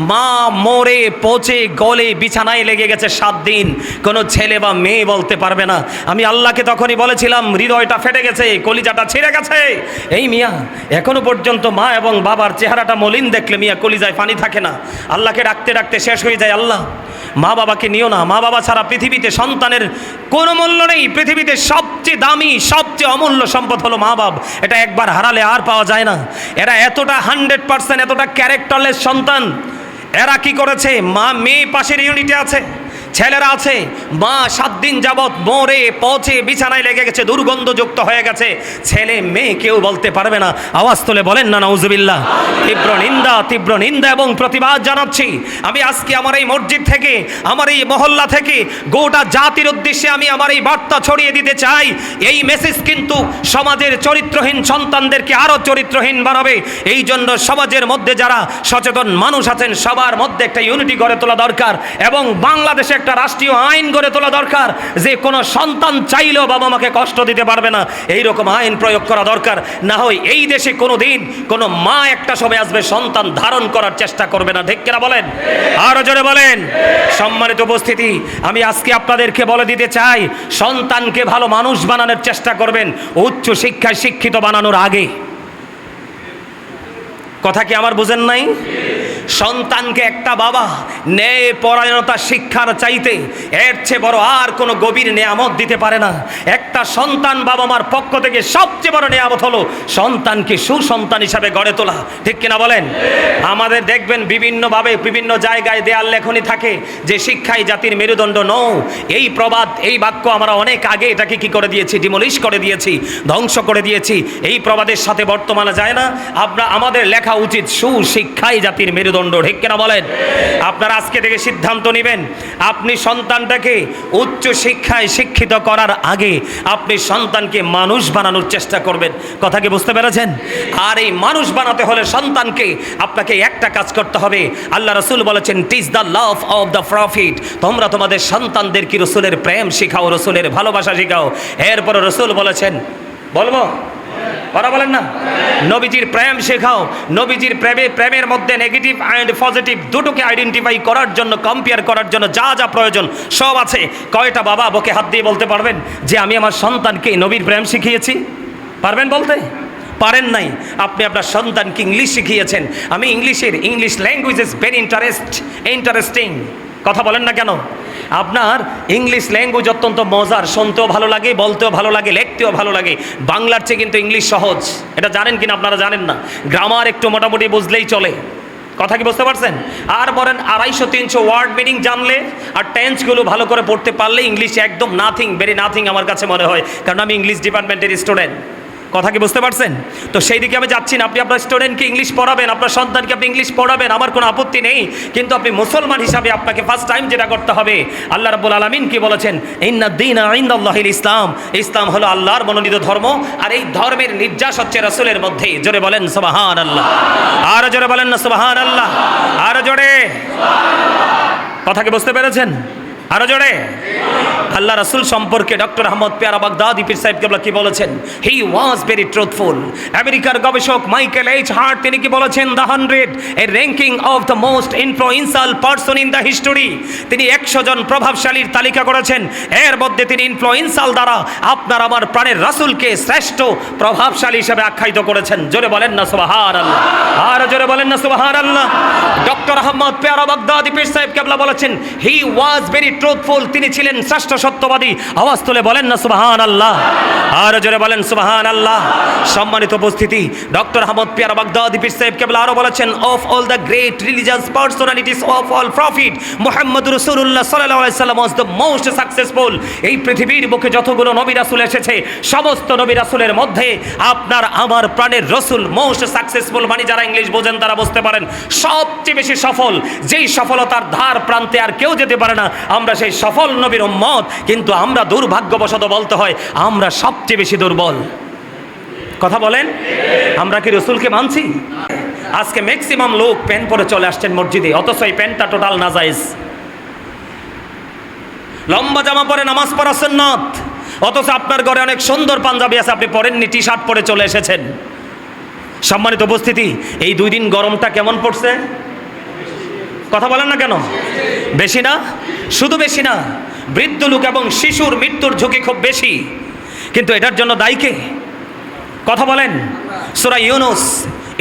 মা মরে পচে গলে বিছানায় লেগে গেছে 7 দিন, কোনো ছেলে বা মেয়ে বলতে পারবে না। আমি আল্লাহকে তখনই বলেছিলাম, হৃদয়টা ফেটে গেছে, কলিজাটা ছিঁড়ে গেছে। এই মিয়া, এখনো পর্যন্ত মা এবং বাবার চেহারাটা মলিন দেখলে মিয়া কলিজায় পানি থাকে না। আল্লাহকে ডাকতে ডাকতে শেষ হয়ে যায়। আল্লাহ, মা বাবাকে নিও না, মা বাবা ছাড়া পৃথিবীতে সন্তানের কোনো মূল্য নেই। পৃথিবীতে সবচেয়ে দামি সবচেয়ে অমূল্য সম্পদ হলো মা বাবা, এটা একবার হারালে আর পাওয়া যায় না। এরা এতটা 100% এতটা ক্যারেক্টারলেস সন্তান। এরা কি করেছে? মা মেয়ে পাশের ইউনিটে আছে, ছেলেরা আছে, মা 7 দিন যাবৎ মরে পচে বিছানায় লেগে গেছে, দুর্গন্ধযুক্ত হয়ে গেছে, ছেলে মেয়ে কেউ বলতে পারবে না। আওয়াজ তুলে বলেন না নাউজুবিল্লাহ। তীব্র নিন্দা এবং প্রতিবাদ জানাচ্ছি আমি আজকে আমার এই মসজিদ থেকে, আমার এই মহল্লা থেকে গোটা জাতির উদ্দেশ্যে আমি আমার এই বার্তা ছড়িয়ে দিতে চাই। এই মেসেজ কিন্তু সমাজের চরিত্রহীন সন্তানদেরকে আরও চরিত্রহীন বানাবে। এই জন্য সমাজের মধ্যে যারা সচেতন মানুষ আছেন সবার মধ্যে একটা ইউনিটি গড়ে তোলা দরকার, এবং বাংলাদেশে একটা রাষ্ট্রীয় আইন গড়ে তোলা দরকার, যে কোনো সন্তান চাইলেও বাবা মাকে কষ্ট দিতে পারবে না, এইরকম আইন প্রয়োগ করা দরকার। না হয় এই দেশে কোনো দিন কোনো মা একটা সময় আসবে সন্তান ধারণ করার চেষ্টা করবে না, ঠিক কিনা বলেন? আরো জোরে বলেন। সম্মানিত উপস্থিতি, আমি আজকে আপনাদেরকে বলে দিতে চাই, সন্তানকে ভালো মানুষ বানানোর চেষ্টা করবেন উচ্চ শিক্ষায় শিক্ষিত বানানোর আগে। কথা কি আমার বুঝেন নাই? সন্তানকে একটা বাবা ন্যায় পরায়ণতা শিক্ষার চাইতে এর চেয়ে বড় আর কোনো গভীর নেয়ামত দিতে পারে না। একটা সন্তান বাবা মার পক্ষ থেকে সবচেয়ে বড় নেয়ামত হলো সন্তানকে সুসন্তান হিসাবে গড়ে তোলা, ঠিক কিনা বলেন? আমাদের দেখবেন বিভিন্নভাবে বিভিন্ন জায়গায় দেয়াল লেখনী থাকে যে শিক্ষাই জাতির মেরুদণ্ড। নও, এই প্রবাদ, এই বাক্য আমরা অনেক আগে এটাকে কি করে দিয়েছি, ডিমলিশ করে দিয়েছি, ধ্বংস করে দিয়েছি। এই প্রবাদের সাথে বর্তমানে যায় না। আমাদের লেখা উচিত সুশিক্ষাই জাতির মেরুদণ্ড, ঠিক কিনা বলেন? আপনারা আজকে থেকে সিদ্ধান্ত নেবেন, আপনি সন্তানটাকে উচ্চ শিক্ষায় শিক্ষিত করার আগে আপনি সন্তানকে মানুষ বানানোর চেষ্টা করবেন। কথা কি বুঝতে পেরেছেন? আর এই মানুষ বানাতে হলে সন্তানকে আপনাকে একটা কাজ করতে হবে। আল্লাহ রাসূল বলেছেন, teach the love of the prophet. তোমরা তোমাদের সন্তানদের কি রসুলের প্রেম শিখাও, রসুলের ভালোবাসা শিখাও। এরপরে রসুল বলেছেন, বলবো ওরা বলেন না, নবীজির প্রেম শেখাও। নবীজির প্রেমের মধ্যে নেগেটিভ অ্যান্ড পজিটিভ দুটোকে আইডেন্টিফাই করার জন্য, কম্পেয়ার করার জন্য যা যা প্রয়োজন সব আছে। কয়টা বাবা বুকে হাত দিয়ে বলতে পারবেন যে আমি আমার সন্তানকে নবীর প্রেম শিখিয়েছি? পারবেন বলতে? পারেন নাই। আপনি আপনার সন্তানকে ইংলিশ শিখিয়েছেন। আমি English language is very interesting. কথা বলেন না কেন? আপনার ইংলিশ ল্যাঙ্গুয়েজ অত্যন্ত মজার, শুনতেও ভালো লাগে, বলতেও ভালো লাগে, লিখতেও ভালো লাগে। বাংলার চেয়ে কিন্তু ইংলিশ সহজ। এটা জানেন কিনা? আপনারা জানেন না। গ্রামার একটু মোটামুটি বুঝলেই চলে। কথা কি বুঝতে পারছেন? আর বলেন 250-300 ওয়ার্ড মিনিং জানলে আর টেন্সগুলো ভালো করে পড়তে পারলে ইংলিশ একদম নাথিং, ভেরি নাথিং আমার কাছে মনে হয়, কারণ আমি ইংলিশ ডিপার্টমেন্টের স্টুডেন্ট। কথা কি বুঝতে পারছেন? তো সেই দিকে আমি যাচ্ছি না। আপনি আপনার স্টুডেন্টকে ইংলিশ পড়াবেন, আপনার সন্তানকে আপনি ইংলিশ পড়াবেন, আমার কোনো আপত্তি নেই। কিন্তু আপনি মুসলমান হিসাবে আপনাকে ফার্স্ট টাইম যেটা করতে হবে, আল্লাহ রাব্বুল আলামিন কি বলেছেন? ইন্নাদ-দীনা ইনদাল্লাহিল ইসলাম। ইসলাম হলো আল্লাহর মনোনীত ধর্ম, আর এই ধর্মের নির্যাস হচ্ছে রাসূলের মধ্যে। জোরে বলেন সুবহানাল্লাহ। আর জোরে বলেন না সুবহানাল্লাহ। আর জোরে সুবহানাল্লাহ। কথা কি বুঝতে পেরেছেন? আরো জোরে। আল্লাহ রাসূল সম্পর্কে ডক্টর আহমদ পেয়ারা বাগদাদি পীর সাহেব কেবলা কি বলেছেন? হি ওয়াজ ভেরি ট্রুথফুল। আমেরিকার গবেষক মাইকেল এইচ হার্ট তিনি কি বলেছেন? The 100 A ranking of the most influential person in the history. তিনি 100 জন প্রভাবশালীর তালিকা করেছেন। এর মধ্যে তিনি ইনফ্লুয়েন্সিয়াল দ্বারা আপনার আমার প্রাণের রাসূলকে শ্রেষ্ঠ প্রভাবশালী হিসেবে আখ্যায়িত করেছেন। জোরে বলেন না সুবহানাল্লাহ। আর জোরে বলেন না সুবহানাল্লাহ। ডক্টর আহমদ পেয়ারা বাগদাদি পীর সাহেব কেবলা বলেছেন, হি ওয়াজ ভেরি ট্রুথফুল। তিনি ছিলেন শ্রেষ্ঠ সত্যবাদী। আওয়াজ তুলে বলেন না সুবহানাল্লাহ। আর জোরে বলেন সুবহানাল্লাহ। সম্মানিত উপস্থিতি, ডক্টর আহমদ পেয়ারা বাগদাদি পীর সাহেব কেবলা আরো বলেছেন, of all the great religious personalities of all prophet Muhammad রাসূলুল্লাহ সাল্লাল্লাহু আলাইহি সাল্লাম ওয়াজ দ্য মোস্ট সাকসেসফুল। এই পৃথিবীর বুকে যতগুলো নবী রাসূল এসেছে, সমস্ত নবী রাসূলের মধ্যে আপনার আমার প্রাণের রাসূল মোস্ট সাকসেসফুল। মানে যারা ইংলিশ বোঝেন তারা বুঝতে পারেন, সবচেয়ে বেশি সফল। যেই সফলতার ধার প্রান্তে আর কেউ যেতে পারে না, আমরা সেই সফল নবীর উম্মত। কিন্তু আমরা দুর্ভাগ্যবশত বলতে হয় আমরা সবচেয়ে বেশি দুর্বল। কথা বলেন, আমরা কি রাসূলকে মানছি? আজকে ম্যাক্সিমাম লোক প্যান্ট পরে চলে আসছেন মসজিদে, অথচ এই প্যান্টটা টোটাল নাজায়েজ। লম্বা জামা পরে নামাজ পড়া সুন্নাত, অথচ আপনার ঘরে অনেক সুন্দর পাঞ্জাবি আছে, আপনি পরেননি, টি শার্ট পরে চলে এসেছেন। সম্মানিত উপস্থিতি, এই 2 দিন গরমটা কেমন পড়ছে? কথা বলেন না কেন? বেশি না? শুধু বেশি না, বৃদ্ধ লোক এবং শিশুর মৃত্যুর ঝুঁকি খুব বেশি। কিন্তু এটার জন্য দায়ী কে? কথা বলেন। সূরা ইউনূস,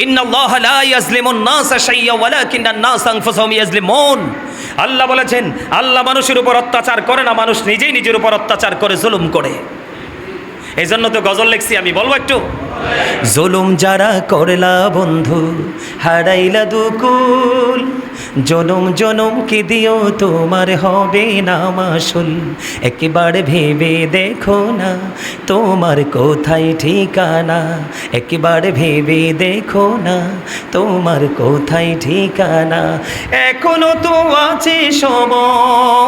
ইন্নাল্লাহা লা ইয়াজলিমুন নাসা শাইয়্যান ওয়ালাকিন্নান নাসা আনফুসাহুম ইয়াজলিমুন। আল্লাহ বলেছেন, আল্লাহ মানুষের উপর অত্যাচার করে না, মানুষ নিজেই নিজের উপর অত্যাচার করে, জুলুম করে। এই জন্য তো গজল লিখছি আমি, বলবো একটু? জুলুম যারা করলা বন্ধু, হারাইলা দুকুল, জনম জনম কি দিও তোমার হবে না মাসুল। একবার ভেবে দেখো না তোমার কোথায় ঠিকানা, একবার ভেবে দেখো না তোমার কোথায় ঠিকানা। এখনো তো আছে সময়,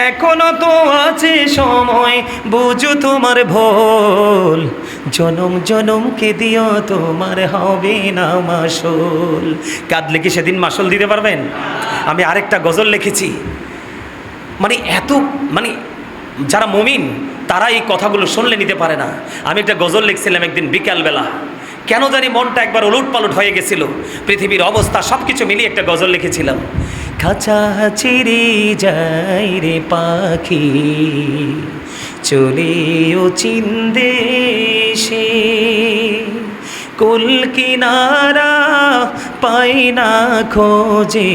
এখনো তো আছে সময়, বুঝো তোমার ভুল। জনম জনম কে দিও তোমার হবে না মাসুল। কাঁদলে কি সেদিন মাসুল দিতে পারবেন? আমি আরেকটা গজল লিখেছি, মানে এত মানে যারা মুমিন তারা এই কথাগুলো শুনলে নিতে পারে না। আমি একটা গজল লিখছিলাম একদিন বিকালবেলা, কেন জানি মনটা একবার উলট পালট হয়ে গেছিল, পৃথিবীর অবস্থা সব কিছু মিলিয়ে একটা গজল লিখেছিলাম। খাঁচা চিরি যাই রে পাখি, চলে ও চিন্দেশে, কুল কিনারা পাই না খোঁজে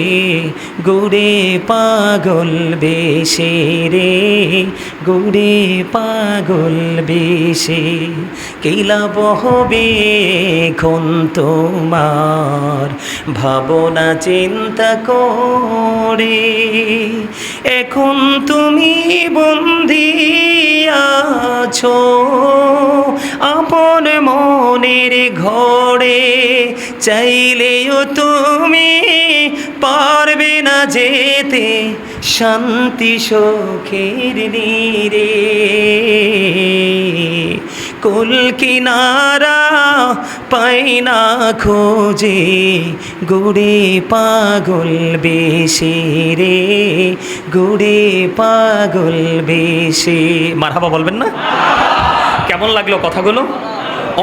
ঘুরে পাগল বেশে রে, ঘুরে পাগল বেশে। কি লাভ হবে এখন তোমার ভাবনা চিন্তা করে, এখন তুমি বন্দী আছো আপন মনের ঘরে, চাইলেও তুমি পারবে না যেতে শান্তি সুখের নীরে। কুল কিনারা পাই না খোঁজে ঘুরে পাগল বেশে রে, ঘুরে পাগল বেশে। মারহাবা বলবেন না? কেমন লাগলো কথাগুলো?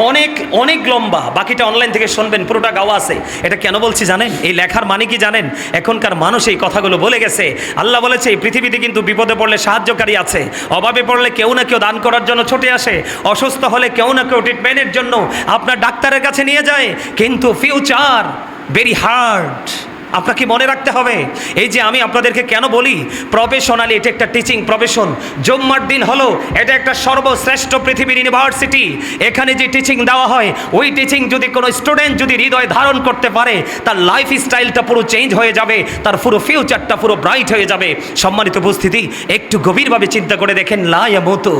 অনেক অনেক লম্বা, বাকিটা অনলাইন থেকে শুনবেন, পুরোটা গাওয়া আছে। এটা কেন বলছি জানেন? এই লেখার মানে কি জানেন? এখনকার মানুষ এই কথাগুলো বলে গেছে। আল্লাহ বলেছে এই পৃথিবীতে কিন্তু বিপদে পড়লে সাহায্যকারী আছে, অভাবে পড়লে কেউ না কেউ দান করার জন্য ছুটে আসে, অসুস্থ হলে কেউ না কেউ ট্রিটমেন্টের জন্য আপনার ডাক্তারের কাছে নিয়ে যায়। কিন্তু ফিউচার ভেরি হার্ড, আপনাকে মনে রাখতে হবে। এই যে আমি আপনাদেরকে কেন বলি প্রফেশনালি, এটা একটা টিচিং প্রফেশন। জুম্মার দিন হলো এটা একটা সর্বশ্রেষ্ঠ পৃথিবীর ইউনিভার্সিটি। এখানে যে টিচিং দেওয়া হয়, ওই টিচিং যদি কোনো স্টুডেন্ট যদি হৃদয় ধারণ করতে পারে, তার লাইফ স্টাইলটা পুরো চেঞ্জ হয়ে যাবে, তার পুরো ফিউচারটা পুরো ব্রাইট হয়ে যাবে। সম্মানিত উপস্থিতি, একটু গভীরভাবে চিন্তা করে দেখেন, লা ইয়ামুতু,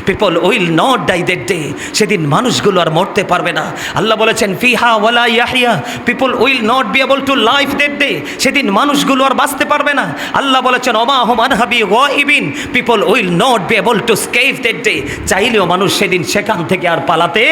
people will not die that day. সেদিন মানুষগুলো আর মরতে পারবে না। আল্লাহ বলেছেন ফিহা ওয়ালা Yahya, people will not be able to life that day. সেদিন মানুষগুলো আর বাঁচতে পারবে না। আল্লাহ বলেছেন ওমা হুম আনহা বিগাইবিন, people will not be able to escape that day. চাইলেও মানুষ সেদিন সেখান থেকে আর পালাতে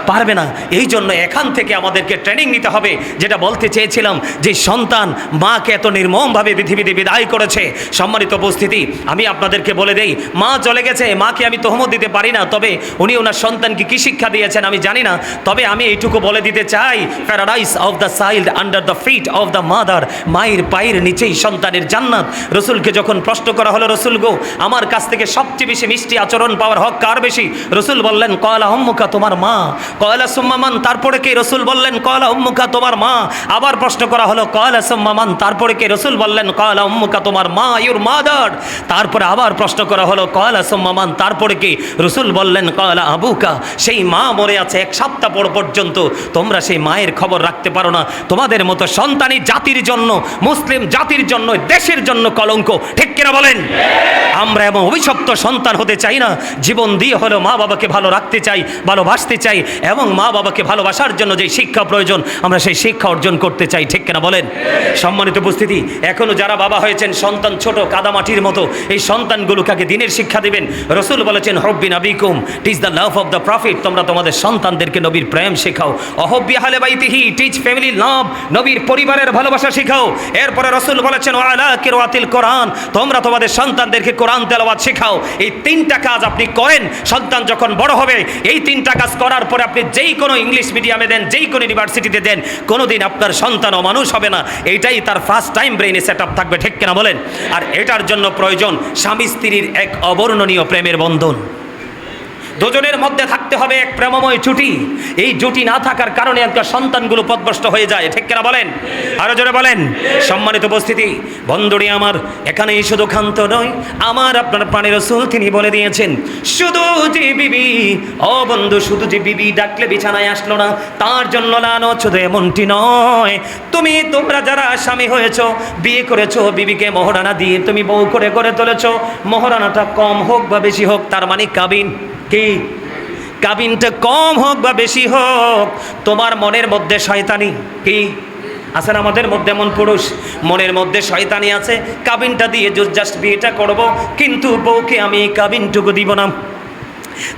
পারবে না। এই জন্য এখান থেকে আমাদেরকে ট্রেনিং নিতে হবে। যেটা বলতে চেয়েছিলাম, যে সন্তান মাকে এত নির্মমভাবে পৃথিবীতে বিদায় করেছে। সম্মানিত উপস্থিতি, আমি আপনাদেরকে বলে দেই, মা চলে গেছে, মাকে আমি তহমত দিতে পারি না, তবে উনি ওনার সন্তানকে কি শিক্ষা দিয়েছেন আমি জানি না। তবে আমি এইটুকু বলে দিতে চাই, paradise of the child under the feet of the mother, মায়ের পায়ের নিচেই সন্তানের জান্নাত। রসুলকে যখন প্রশ্ন করা হলো, রসুল গো, আমার কাছ থেকে সবচেয়ে বেশি মিষ্টি আচরণ পাওয়ার হক কার বেশি? রসুল বললেন কয়লা উম্মুকা, তোমার মা। কয়লা সুম্মামান, তারপরে কে? রসুল বললেন কয়লা উম্মুকা, তোমার মা। আবার প্রশ্ন করা হলো কয়লা সুম্মামান, তারপরে কে? রসুল বললেন কয়লা উম্মুকা, তোমার মা, ইউর মাদার। তারপরে আবার প্রশ্ন করা হলো কয়লা সুম্মামান, তারপরে কে? রসুল বললেন কয়লা আবুকা। সেই মা মরে আছে 1 সপ্তাহ পর্যন্ত, তোমরা সেই মায়ের খবর রাখতে পারো না। তোমাদের মতো সন্তানই জাতির জন্য, মুসলিম জাতির জন্য, দেশের জন্য কলঙ্ক। ঠিক কিনা বলেন? আমরা এমন অভিশপ্ত সন্তান হতে চাই না। জীবন দিয়ে হলো মা বাবাকে ভালো রাখতে চাই, ভালোবাসতে চাই, এবং মা বাবাকে ভালোবাসার জন্য যে শিক্ষা প্রয়োজন আমরা সেই শিক্ষা অর্জন করতে চাই। ঠিক কিনা বলেন? সম্মানিত উপস্থিতি, এখনো যারা বাবা হয়েছেন, সন্তান ছোট কাদামাটির মতো, এই সন্তানগুলোকে আগে দিনের শিক্ষা দিবেন। রসুল বলেছেন হব্বি নবিকুম, teach the love of the prophet, তোমরা তোমাদের সন্তানদেরকে নবীর প্রেম শেখাও। অহব্বি আহলে বাইতিহি, টিচ ফ্যামিলি লাভ, নবীর পরিবারের ভালোবাসা শেখাও। এরপরে রসুল বলেছেন ওয়ালা কিরাতিল কোরআন, তোমরা তোমাদের সন্তানদেরকে কোরআন তেলাওয়াত শেখাও। এই 3টা কাজ আপনি করেন, সন্তান যখন বড় হবে, এই 3টা কাজ করার পরে আপনি যেই কোনো ইংলিশ মিডিয়ামে দেন, যেই কোনো ইউনিভার্সিটিতে দেন, কোনোদিন আপনার সন্তান অমানুষ হবে না। এইটাই তার ফার্স্ট টাইম ব্রেইনে সেট আপ থাকবে। ঠিক কিনা বলেন? আর এটার জন্য প্রয়োজন স্বামী স্ত্রীর এক অবর্ণনীয় প্রেমের বন্ধন। দুজনের মধ্যে থাকতে হবে এক প্রেমময় জুটি। এই জুটি না থাকার কারণে আজকাল সন্তানগুলো পথভ্রষ্ট হয়ে যায়। ঠিক কিনা বলেন? আরো জোরে বলেন। সম্মানিত উপস্থিতি, বন্ধুরি আমার, এখানেই শুধু ক্ষান্ত নয়, আমার আপনার প্রাণের রাসূল তিনি বলে দিয়েছেন, শুধু যে বিবি, ও বন্ধু, শুধু যে বিবি ডাকলে বিছানায় আসলো না তার জন্য লানত। শুধু এমনটি নয়, তোমরা যারা স্বামী হয়েছ, বিয়ে করেছো, বিবিকে মোহরানা দিয়ে তুমি বউ করে গড়ে তুলেছো, মোহরানাটা কম হোক বা বেশি হোক, তার মানে কাবিন কি, কাবিনটা কম হোক বা বেশি হোক, তোমার মনের মধ্যে শয়তানি কি আছে না? আমাদের মধ্যে এমন পুরুষ মনের মধ্যে শয়তানি আছে, কাবিনটা দিয়ে জাস্ট বিয়েটা করব, কিন্তু বউকে আমি কাবিনটুকু দিব না,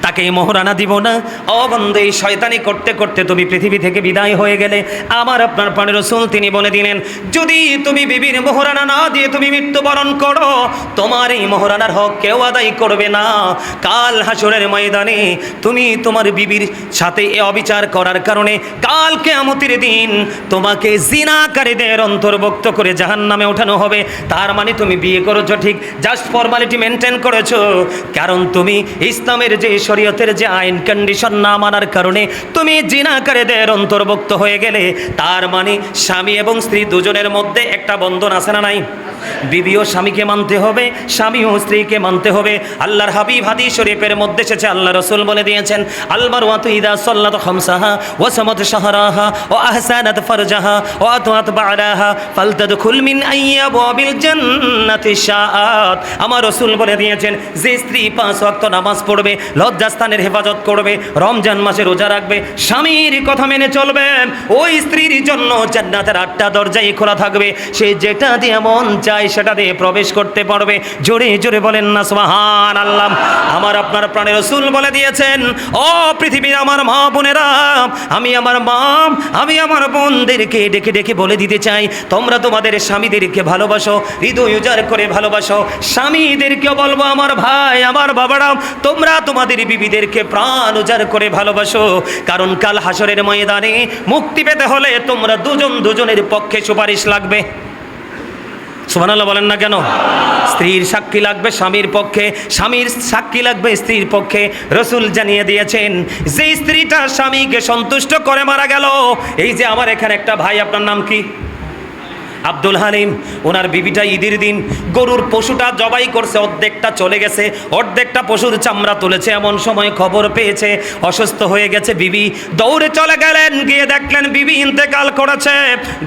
তাকে মোহরানা দিব না। ও বন্ধু, এই শয়তানি করতে করতে তুমি পৃথিবী থেকে বিদায় হয়ে গেলে। আমার আপনার প্রাণের রাসূল তিনি বলে দিলেন, যদি তুমি বিবির মোহরানা না দিয়ে তুমি মৃত্যুবরণ করো, তোমার এই মোহরানার হক কেউ আদায় করবে না। কাল হাসরের ময়দানে তুমি তোমার বিবির সাথে এ অবিচার করার কারণে কাল কিয়ামতের দিন তোমাকে জিনাকারীদের অন্তর্ভুক্ত করে জাহান্নামে ওঠানো হবে। তার মানে তুমি বিয়ে করেছো ঠিক, জাস্ট ফর্মালিটি মেনটেন করেছো, কারণ তুমি ইসলামের যে যে শরীয়তের যে আইন কন্ডিশন না মানার কারণে তুমি জিনাকারীদের অন্তর্ভুক্ত হয়ে গেলে, তার মানে স্বামী এবং স্ত্রী দুজনের মধ্যে একটা বন্ধন আছে না নাই? বিবিও স্বামীকে মানতে হবে, স্বামীও স্ত্রীকে মানতে হবে। আল্লাহর হাবিব হাদিস শরীফের মধ্যে এসেছে, আল্লাহ রাসূল বলে দিয়েছেন, আল মারওয়াতু ইযা সাল্লাত খামসাহা ওয়া সামাত শাহরাহা ওয়া আহসানাত ফারজাহা ওয়া আতাত বা'লাহা ফালতাদখুল মিন আইয়াবিল জান্নাতি শাআত। আমার রাসূল বলে দিয়েছেন, যে স্ত্রী 5 ওয়াক্ত নামাজ পড়বে, লজ্জাস্থানের হেফাজত করবে, রমজান মাসে রোজা রাখবে, স্বামীর কথা মেনে চলবে, ওই স্ত্রীর জন্য জান্নাতের 8টা দরজাই খোলা থাকবে। সে যেটা দিয়ে মন চায় সেটা দিয়ে প্রবেশ করতে পারবে। জোরে জোরে বলেন না সুবহানাল্লাহ। আমার আপনার প্রাণের রাসূল বলে দিয়েছেন, ও পৃথিবীর আমার মা বোনেরা, আমি আমার মা, আমি আমার বোনদেরকে ডেকে ডেকে বলে দিতে চাই, তোমরা তোমাদের স্বামীদেরকে ভালোবাসো, হৃদয় উজাড় করে ভালোবাসো। স্বামীদেরকে বলবো, আমার ভাই, আমার বাবারা, তোমরা তোমাদের বিবিদেরকে প্রাণ উজাড় করে ভালোবাসো, কারণ কাল হাসরের ময়দানে মুক্তি পেতে হলে তোমরা দুজন দুজনের পক্ষে সুপারিশ লাগবে। সুবহানাল্লাহ বলেন না কেন? স্ত্রীর সাক্ষী লাগবে স্বামীর পক্ষে, স্বামীর সাক্ষী লাগবে স্ত্রীর পক্ষে। রাসূল জানিয়ে দিয়েছেন, যে স্ত্রীটা স্বামীকে সন্তুষ্ট করে মারা গেল, এই যে আমার এখানে একটা ভাই, আপনার নাম কি? আব্দুল হালিম। ওনার বিবিটা ঈদের দিন গরুর পশুটা জবাই করছে, অর্ধেকটা চলে গেছে, অর্ধেকটা পশুর চামড়া তুলেছে। এমন সময় খবর পেয়েছে অসুস্থ হয়ে গেছে বিবি, দৌড়ে চলে গেলেন, গিয়ে দেখলেন বিবি ইন্তেকাল করেছে।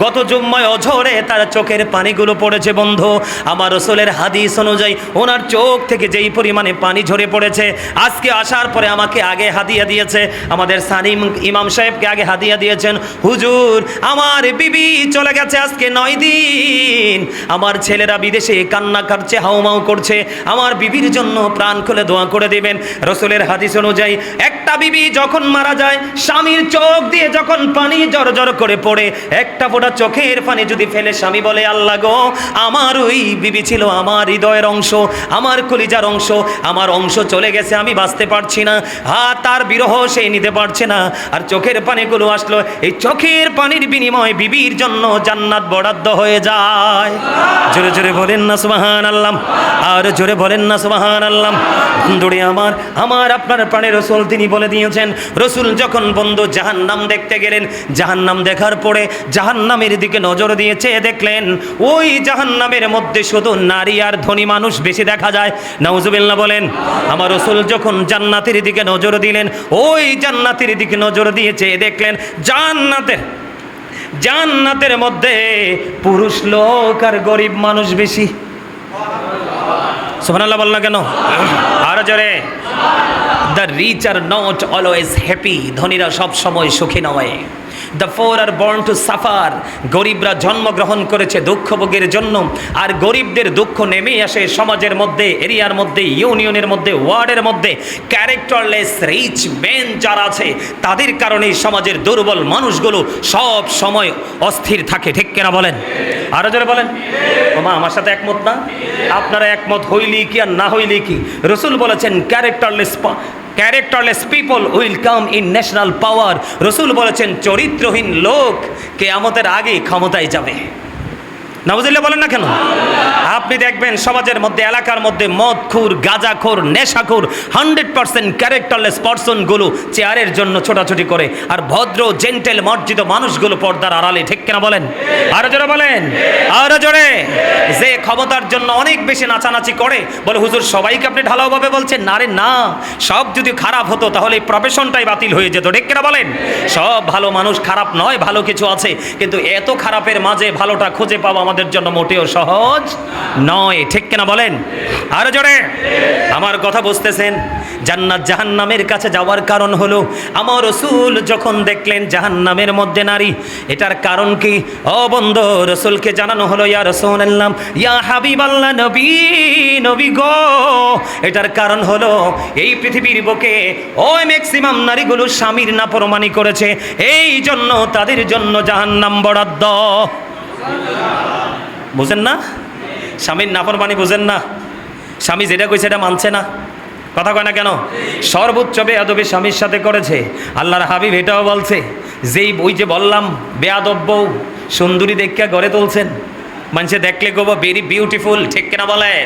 গত জুম্মায় অঝরে তার চোখের পানিগুলো পড়েছে। বন্ধু আমার রাসূলের হাদিস অনুযায়ী ওনার চোখ থেকে যেই পরিমাণে পানি ঝরে পড়েছে, আজকে আসার পরে আমাকে আগে হাদিয়া দিয়েছে, আমাদের সানিম ইমাম সাহেবকে আগে হাদিয়া দিয়েছেন, হুজুর আমার বিবি চলে গেছে আজকে 9 দিন, আমার ছেলেরা বিদেশে কান্না কাটছে, হাউমাউ করছে, আমার বিবির জন্য প্রাণ খুলে দোয়া করে দেবেন। রাসূলের হাদিস অনুযায়ী একটা বিবি যখন মারা যায়, স্বামীর চোখ দিয়ে যখন পানি জড়জড় করে পড়ে, একটা ফোঁটা চোখের পানি যদি ফেলে, স্বামী বলে, আল্লাহ গো, আমার ওই বিবি ছিল আমার হৃদয়ের অংশ, আমার কলিজার অংশ, আমার অংশ চলে গেছে, আমি বাঁচতে পারছি না, তার বিরহ সে নিতে পারছে না। আর চোখের পানিগুলো আসলো, এই চোখের পানির বিনিময়ে বিবির জন্য জান্নাত বরাদ্দ হয়ে যায়। জোরে জোরে বলেন না সুবহানাল্লাহ, আর জোরে বলেন না সুবহানাল্লাহ। বন্ধুরে আমার, আমার আপনার প্রাণের রাসূল তিনি বলে দিয়েছেন, রাসূল যখন বন্ধু জাহান্নাম দেখতে গেলেন, জাহান্নাম দেখার পরে জাহান্নামের দিকে নজর দিয়েছে, দেখলেন ওই জাহান্নামের মধ্যে শুধু নারী আর ধনী মানুষ বেশি দেখা যায়। নাউজুবিল্লাহ বলেন। আমার রাসূল যখন জান্নাতের দিকে নজর দিলেন, ওই জান্নাতের দিকে নজর দিয়েছে, দেখলেন জান্নাতের মধ্যে পুরুষ লোক আর গরিব মানুষ বেশি। সুবহানাল্লাহ বল না কেন? আর জোরে। The rich are not always happy, ধনীরা সব সময় সুখী নয়। The poor are born to suffer, গরিবরা জন্মগ্রহণ করেছে দুঃখ ভোগের জন্য, আর গরিবদের দুঃখ নেমেই আসে সমাজের মধ্যে, এরিয়ার মধ্যে, ইউনিয়নের মধ্যে, ওয়ার্ডের মধ্যে। ক্যারেক্টারলেস রিচ মেন যারা আছে, তাদের কারণেই সমাজের দুর্বল মানুষগুলো সব সময় অস্থির থাকে। ঠিক কেনা বলেন? আরো জোরে বলেন। ওমা আমার সাথে একমত না? আপনারা একমত হইলি কি আর না হইলি কি? রাসূল বলেছেন characterless people will come in national power. রাসূল বলেছেন চরিত্রহীন লোক কিয়ামতের আগে ক্ষমতায় যাবে। নাউজুবিল্লাহ বলেন না কেন? আপনি দেখবেন সমাজের মধ্যে, এলাকার মধ্যে মদখোর, গাঁজাখোর, নেশাখোর 100% ক্যারেক্টারলেস পারসনগুলো চেয়ারের জন্য ছোটাছুটি করে, আর ভদ্র জেন্টেল মর্জিত মানুষগুলো পর্দার আড়ালে। ঠিক কেনা বলেন? আরো জোরে বলেন, আরো জোরে। যে ক্ষমতার জন্য অনেক বেশি নাচানাচি করে, বলে হুজুর সবাইকে আপনি ঢালাওভাবে বলছেন। না রে না, সব যদি খারাপ হতো তাহলে এই প্রফেশনটাই বাতিল হয়ে যেত। ঠিক কেনা বলেন? সব ভালো মানুষ খারাপ নয়, ভালো কিছু আছে, কিন্তু এত খারাপের মাঝে ভালোটা খুঁজে পাওয়া আমাদের জন্য মোটেও সহজ নয়। ঠিক কিনা বলেন? আরো জোরে। আমার কথা বুঝতেছেন? জান্নাত জাহান্নামের কাছে যাওয়ার কারণ হলো, আমার রাসূল যখন দেখলেন জাহান্নামের মধ্যে নারী, এটার কারণ কি? ও বন্ধু, রাসূলকে জানানো হলো, ইয়া রাসূলুল্লাহ, ইয়া হাবিবাল্লাহ, নবী গো, এটার কারণ হলো এই পৃথিবীর বুকে ওই ম্যাক্সিমাম নারীগুলো স্বামীর নাফরমানি করেছে, এই জন্য তাদের জন্য জাহান্নাম বরাদ্দ। বুঝেন না? স্বামীর নাফরমানি বুঝেন না? স্বামী যেটা কইছে সেটা মানছে না, কথা কয় না কেন? সর্বোচ্চ বেয়াদবি স্বামীর সাথে করেছে। আল্লাহর হাবিব এটাও বলছে, যেই ওই যে বললাম বেয়াদব বউ সুন্দরী দেখা ঘরে তুলছেন, মানুষে দেখলে গোবো ভেরি বিউটিফুল, ঠিক কিনা বলেন?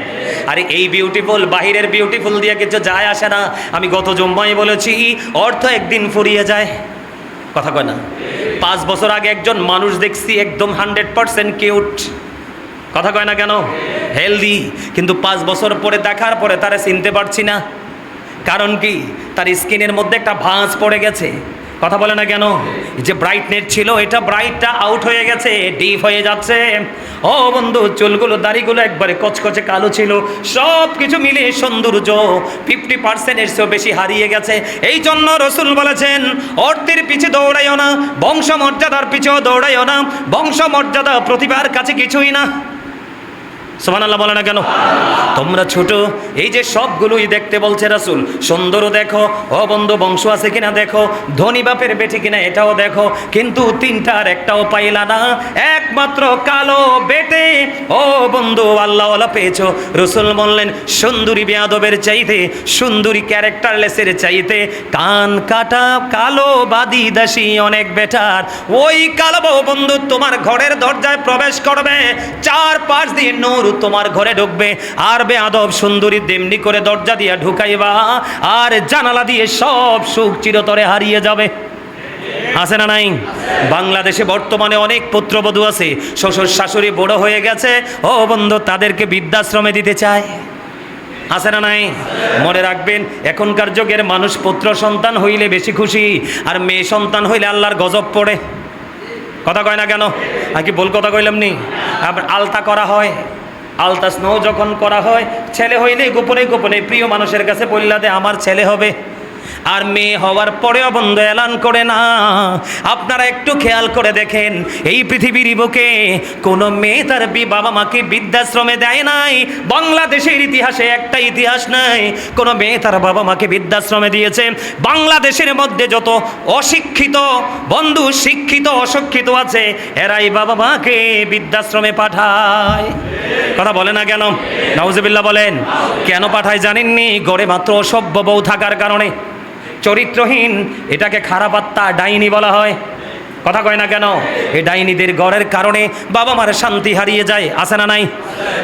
আরে এই বিউটিফুল বাহিরের বিউটিফুল দিয়ে কিছু যায় আসে না। আমি গত জুম্মায় বলেছি অর্থ একদিন ফুরিয়ে যায়, কথা কয় না? 5 বছর আগে একজন মানুষ দেখছি একদম 100% কিউট, কথা কয় না কেন? হেলদি, কিন্তু 5 বছর পরে দেখার পরে তারা চিনতে পারছি না। কারণ কি? তার স্কিনের মধ্যে একটা ভাঁজ পড়ে গেছে, কথা বলে না কেন? যে ব্রাইটনেস ছিল এটা ব্রাইটটা আউট হয়ে গেছে, ডিপ হয়ে যাচ্ছে। ও বন্ধু, চুলগুলো দাড়িগুলো একবারে কচকচে কালো ছিল, সব কিছু মিলে সৌন্দর্য 50% এর চেয়েও বেশি হারিয়ে গেছে। এই জন্য রসুল বলেছেন অর্থের পিছে দৌড়াইও না, বংশমর্যাদার পিছেও দৌড়াইও না। বংশমর্যাদা প্রতিভার কাছে কিছুই না। সুবহানাল্লাহ বলে না কেন? তোমরা ছোট, এই যে সবগুলোই দেখতে বলছে রাসূল। সুন্দর দেখো, ও বন্ধু বংশ আছে কিনা দেখো, ধনী বাপের বেটি কিনা এটাও দেখো, কিন্তু তিনটার একটাও পাইলা না, একমাত্র কালো বেটে ও বন্ধু আল্লাহওয়ালা পেয়েছো। রাসূল বললেন সুন্দরী বেয়াদবের চাইতে, সুন্দরী ক্যারেক্টারলেসের চাইতে কান কাটা কালো বাদী দাসী অনেক বেটার। ওই কালো বন্ধু তোমার ঘরের দরজায় প্রবেশ করবে, 4-5 দিন নূর তোমার ঘরে ঢুকবে, আর বেয়াদব সুন্দরী তেমনি করে দরজা দিয়ে ঢুকাইবা, আর জানালা দিয়ে সব সুখ চিরতরে হারিয়ে যাবে। আছে না নাই? বাংলাদেশে বর্তমানে অনেক পুত্রবধূ আছে, শ্বশুর শাশুড়ি বড় হয়ে গেছে, ও বন্ধু তাদেরকে বৃদ্ধাশ্রমে দিতে চায়। আছে না নাই? মনে রাখবেন এখনকার যুগের মানুষ পুত্র সন্তান হইলে বেশি খুশি, আর মেয়ে সন্তান হইলে আল্লাহর গজব পড়ে, কথা কয় না কেন? আর কি বল কথা কইলাম নি? আবার আলতা করা হয়, আলতা স্নো যখন করা হয়, ছেলে হইলে গোপনে গোপনে প্রিয় মানুষের কাছে বললা দে আমার ছেলে হবে, আর মেয়ে হওয়ার পরেও বন্ধু এলান করে না। আপনারা একটু খেয়াল করে দেখেন, এই পৃথিবীর বুকে কোনো মেয়ে তার বাবা মাকে বৃদ্ধাশ্রমে দেয় নাই। বাংলাদেশের ইতিহাসে একটা ইতিহাস নাই কোনো মেয়ে তার বাবা মাকে বৃদ্ধাশ্রমে দিয়েছে। বাংলাদেশের মধ্যে যত অশিক্ষিত বন্ধু, শিক্ষিত অশিক্ষিত আছে, এরাই বাবা মাকে বৃদ্ধাশ্রমে পাঠায়, কথা বলে না কেন? নাউজুবিল্লাহ বলেন। কেন পাঠায় জানেননি? গড়ে মাত্র অসভ্য বউ থাকার কারণে, চরিত্রহীন, এটাকে খারাপ আত্মা, ডাইনি বলা হয়, কথা কয় না কেন? এই ডাইনিদের গড়ের কারণে বাবা মার শান্তি হারিয়ে যায়। আছে না নাই?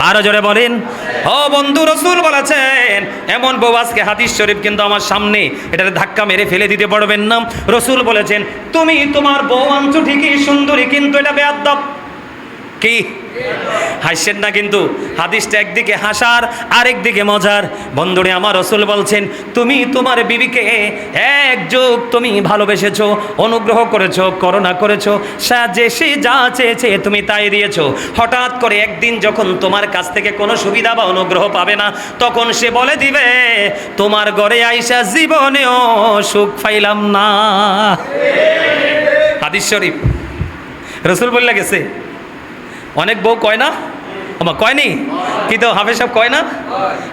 আরো জোরে বলেন। ও বন্ধু, রাসূল বলেছেন এমন বউ, আজকে হাদিস শরীফ কিন্তু আমার সামনে, এটাতে ধাক্কা মেরে ফেলে দিতে পারবেন না। রাসূল বলেছেন তুমি তোমার বউ আনছো ঠিকই সুন্দরী, কিন্তু এটা বেয়াদব। কি হাসছেন না? কিন্তু হাদিসটা একদিকে হাসার আরেকদিকে মজার। বন্ধুরে আমার রাসূল বলছেন তুমি তোমার বিবিকে এক যুগ তুমি ভালোবেসেছো, অনুগ্রহ করেছো, করুণা করেছো, সে যা চেয়েছে তুমি তাই দিয়েছো। হঠাৎ করে একদিন যখন তোমার কাছ থেকে কোনো সুবিধা বা অনুগ্রহ পাবে না, তখন সে বলে দিবে তোমার ঘরে আইসা জীবনেও সুখ পাইলাম না। হাদিস শরীফ, রাসূল বলে গেছে। অনেক বউ কয় না? আমার কয়নি? কিন্তু হাফেজ সাহেব কয় না?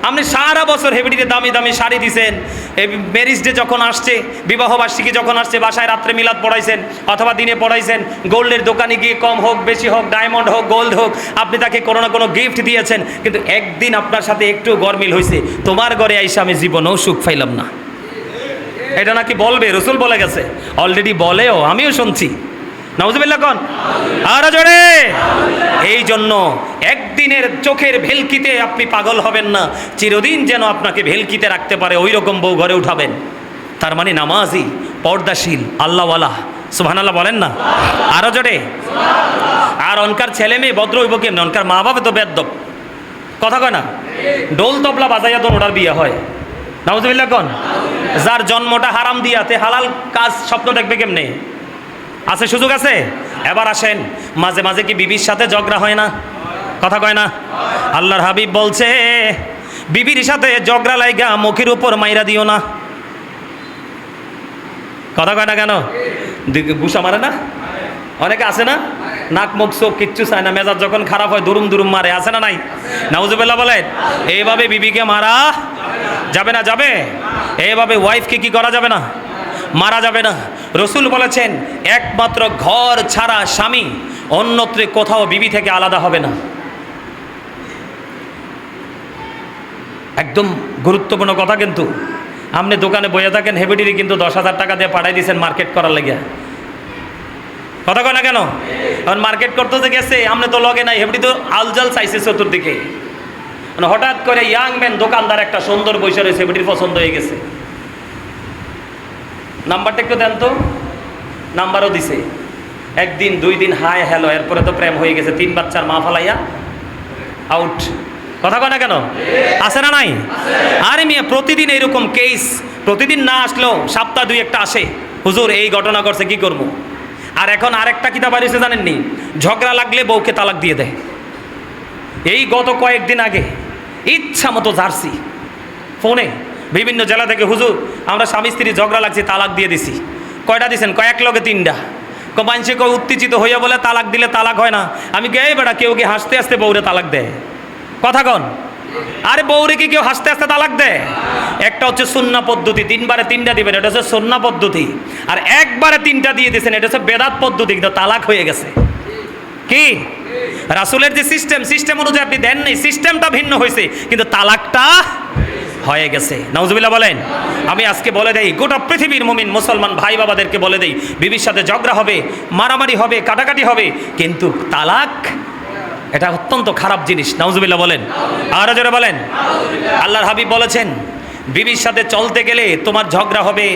আপনি সারা বছর হেভিডিতে দামি দামি শাড়ি দিছেন, এই ম্যারিজ ডে যখন আসছে, বিবাহ বার্ষিকী যখন আসছে, বাসায় রাত্রে মিলাদ পড়াইছেন অথবা দিনে পড়াইছেন, গোল্ডের দোকানে গিয়ে কম হোক বেশি হোক, ডায়মন্ড হোক গোল্ড হোক, আপনি তাকে কোনো না কোনো গিফট দিয়েছেন, কিন্তু একদিন আপনার সাথে একটু গরমিল হয়েছে, তোমার ঘরে আইসা আমি জীবনেও সুখ পাইলাম না। এটা নাকি বলবে, রাসূল বলে গেছে, অলরেডি বলেও, আমিও শুনছি। নাউজুবিল্লাহ কোন? আর জোরে। এই জন্য একদিনের চোখের ভেলকিতে আপনি পাগল হবেন না, চিরদিন যেন আপনাকে ভেলকিতে রাখতে পারে ওই রকম বউ ঘরে উঠাবেন। তার মানে নামাজি, পর্দাশীল, আল্লাহওয়ালা। সুবহানাল্লাহ বলেন না? আরো জোরে। আর অনকার ছেলে মেয়ে ভদ্র হইব কেমন? অনকার মা বাবা তো বেয়াদব, কথা কয় না? ডোল তবলা বাজাইয়া তো ওটার বিয়ে হয়। নাউজুবিল্লাহ কোন? যার জন্মটা হারাম দিয়াতে হালাল কাজ স্বপ্ন দেখবে কেমনে? আছে, সুযোগ আছে। এবার আসেন, মাঝে মাঝে কি বিবির সাথে ঝগড়া হয় না? কথা কয় না? আল্লাহর হাবিব বলছে বিবির সাথে ঝগড়া লাইগা মুখের উপর মাইরা দিও না, কথা কয় না কেন? গুসা মারে না? অনেকে আছে না, নাক মুখ চোখ কিচ্ছু চায় না, মেজাজ যখন খারাপ হয় দুরুম দুরুম মারে। আছে না নাই? নাউজুবিল্লাহ বলেন। এইভাবে বিবিকে মারা যাবে না। যাবে? এইভাবে ওয়াইফকে কি করা যাবে না? মারা যাবে না। রাসূল বলেছেন একমাত্র ঘর ছাড়া স্বামী অন্যত্র কোথাও বিবি থেকে আলাদা হবে না। একদম গুরুত্বপূর্ণ কথা। কিন্তু আপনি দোকানে বইয়া থাকেন, হেভিডিরি কিন্তু 10,000 টাকা দিয়ে পাঠাই দিয়েছেন মার্কেট করার লেগে, কথা কয় না কেন? এখন মার্কেট করতে যে গেছে, আপনি তো লগে নাই, হেবড়ি তো আলজাল চাইছে চতুর্দিকে। মানে হঠাৎ করে ইয়াং ম্যান দোকানদার একটা সুন্দর বৈশা রয়েছে, হেবড়ির পছন্দ হয়ে গেছে। নাম্বারটা একটু দেন তো। নাম্বারও দিছে। একদিন 2 দিন হাই হ্যালো, এরপরে তো প্রেম হয়ে গেছে। 3 বাচ্চার মা ফালাইয়া আউট। কথা কয় না কেন? আছে না নাই? আরে মিয়া, প্রতিদিন এইরকম কেস, প্রতিদিন না আসলেও সপ্তাহ 2 একটা আসে। হুজুর এই ঘটনা করছে, কি করবো? আর এখন আরেকটা কিতাব বাড়িয়েছে জানেননি, ঝগড়া লাগলে বউকে তালাক দিয়ে দেয়। এই গত কয়েকদিন আগে ইচ্ছা মতো জার্সি ফোনে বিভিন্ন জেলা থেকে, হুজুর আমরা স্বামী স্ত্রী ঝগড়া লাগছে, তালাক দিয়ে দিছি। কয়টা দিছেন? কয়েক লগে 3টা। মানুষে কয় উত্তেজিত হইয়া বলে তালাক দিলে তালাক হয় না। আমি কে বেটা, কেউ কি হাসতে হাসতে বউরে তালাক দেয়? কথা কন। আরে বউরে কি কেউ হাসতে হাসতে তালাক দেয়? একটা হচ্ছে সুন্নাহ পদ্ধতি, 3 বারে 3টা দিবেন, এটা হচ্ছে সুন্নাহ পদ্ধতি। আর একবারে 3টা দিয়ে দিয়েছেন, এটা হচ্ছে বেদাত পদ্ধতি, কিন্তু তালাক হয়ে গেছে। কি রাসূলের যে সিস্টেম অনুযায়ী আপনি দেন নাই, সিস্টেমটা ভিন্ন হয়েছে, কিন্তু তালাকটা হয়ে গেছে। নাউজুবিল্লাহ বলেন। আমি আজকে বলে দেই, গোটা পৃথিবীর মুমিন মুসলমান ভাই বাবাদেরকে বলে দেই, বিবির সাথে ঝগড়া হবে, মারামারি হবে, কাটাকাটি হবে, কিন্তু তালাক এটা অত্যন্ত খারাপ জিনিস। নাউজুবিল্লাহ বলেন। আর জোরে বলেন। আল্লাহর হাবিব বলেছেন, বিবির সাথে চলতে গেলে তোমার ঝগড়া হবে,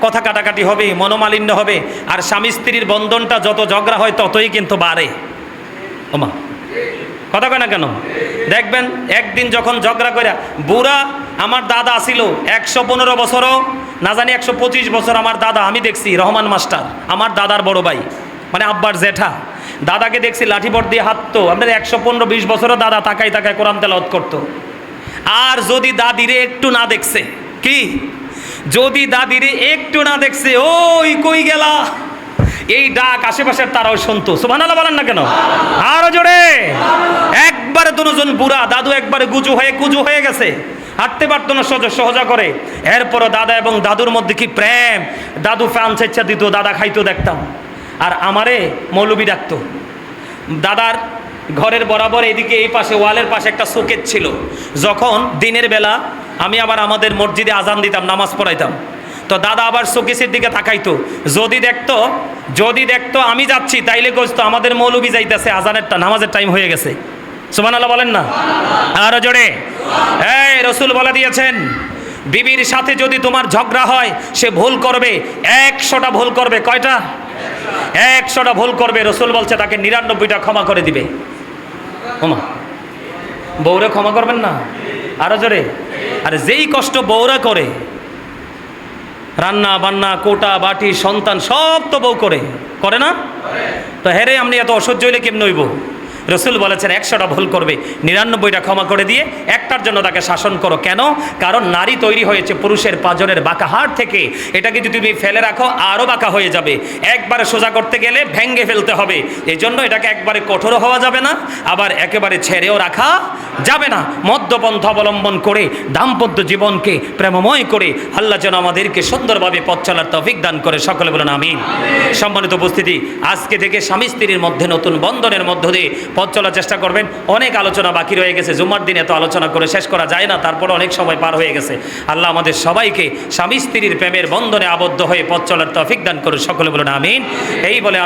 কথা কাটাকাটি হবে, মনোমালিন্য হবে, আর স্বামী স্ত্রীর বন্ধনটা যত ঝগড়া হয় ততই কিন্তু বাড়ে। ওমা, কথা কয় না কেন? দেখবেন একদিন যখন ঝগড়া করে, বুড়া আমার দাদা ছিল 115 বছরও না জানি 125 বছর, আমার দাদা আমি দেখছি, রহমান মাস্টার আমার দাদার বড় ভাই, মানে আব্বার জেঠা, দাদাকে দেখছি লাঠি বট দিয়ে হাঁটতো। আপনার 115-20 বছরও দাদা তাকাই তাকায় কোরআন তেলাওয়াত করতো। আর যদি দাদিরে একটু না দেখছে, কি যদি দাদিরে একটু না দেখছে, ওই কই গেলা, এই ডাক আশেপাশের তারাও শুনতো। সুবহানাল্লাহ বলেন না কেন? আরো জোরে। একবারে দুজন বুড়া, দাদু একবারে কুজু হয়ে গেছে, হাঁটতে পারতো না, সহজা করে। এরপরও দাদা এবং দাদুর মধ্যে কি প্রেম! দাদু ফ্যান ছেচ্ছা দিত, দাদা খাইতো দেখতাম। আর আমারে মৌলবি ডাকতো। দাদার ঘরের বরাবর এদিকে এই পাশে ওয়ালের পাশে একটা শোকেস ছিল। যখন দিনের বেলা আমি আবার আমাদের মসজিদে আজান দিতাম, নামাজ পড়াইতাম, তো দাদা আবার শোকেসের দিকে তাকাইতো। যদি দেখতো আমি যাচ্ছি, তাইলে কইতো আমাদের মৌলবি যাইতেছে, আজানের নামাজের টাইম হয়ে গেছে। সুবহানাল্লাহ বলেন না? আরো জোরে। এই রাসূল বলে দিয়েছেন, বিবির সাথে যদি তোমার ঝগড়া হয়, সে ভুল করবে, 100টা ভুল করবে। কয়টা? 100টা ভুল করবে। রাসূল বলছে তাকে 99টা ক্ষমা করে দিবে। ওমা, বউরে ক্ষমা করবেন না? আরো জোরে। আর যেই কষ্ট বউরা করে, রান্না বান্না, কোটা বাটি, সন্তান সব তো বউ করে না? তো হেরে আপনি এত অসহ্য হইলে কেমন হইব? রাসূল বলেছেন 100টা ভুল করবে, 99টা ক্ষমা করে দিয়ে একটার জন্য তাকে শাসন করো। কেন? কারণ নারী তৈরি হয়েছে পুরুষের পাঁজরের বাঁকা হাড় থেকে। এটাকে যদি তুমি ফেলে রাখো আরও বাঁকা হয়ে যাবে। একবারে সোজা করতে গেলে ভেঙ্গে ফেলতে হবে। এই জন্য এটাকে একবারে কঠোরও হওয়া যাবে না, আবার একেবারে ছেড়েও রাখা যাবে না। মধ্যপন্থা অবলম্বন করে দাম্পত্য জীবনকে প্রেমময় করে আল্লাহ যেন আমাদেরকে সুন্দরভাবে পথ চলার তৌফিক দান করে। সকলে বলেন আমিন। সম্মানিত উপস্থিতি, আজকে থেকে স্বামী স্ত্রীর মধ্যে নতুন বন্ধনের মধ্য দিয়ে পথ চলার চেষ্টা করবেন। অনেক আলোচনা বাকি রয়ে গেছে, জুম্মার দিনে তো আলোচনা করে শেষ করা যায় না, তারপরে অনেক সময় পার হয়ে গেছে। আল্লাহ আমাদের সবাইকে স্বামী স্ত্রীর প্রেমের বন্ধনে আবদ্ধ হয়ে পথ চলার তৌফিক দান করে। সকলে বলেন আমিন। এই বলে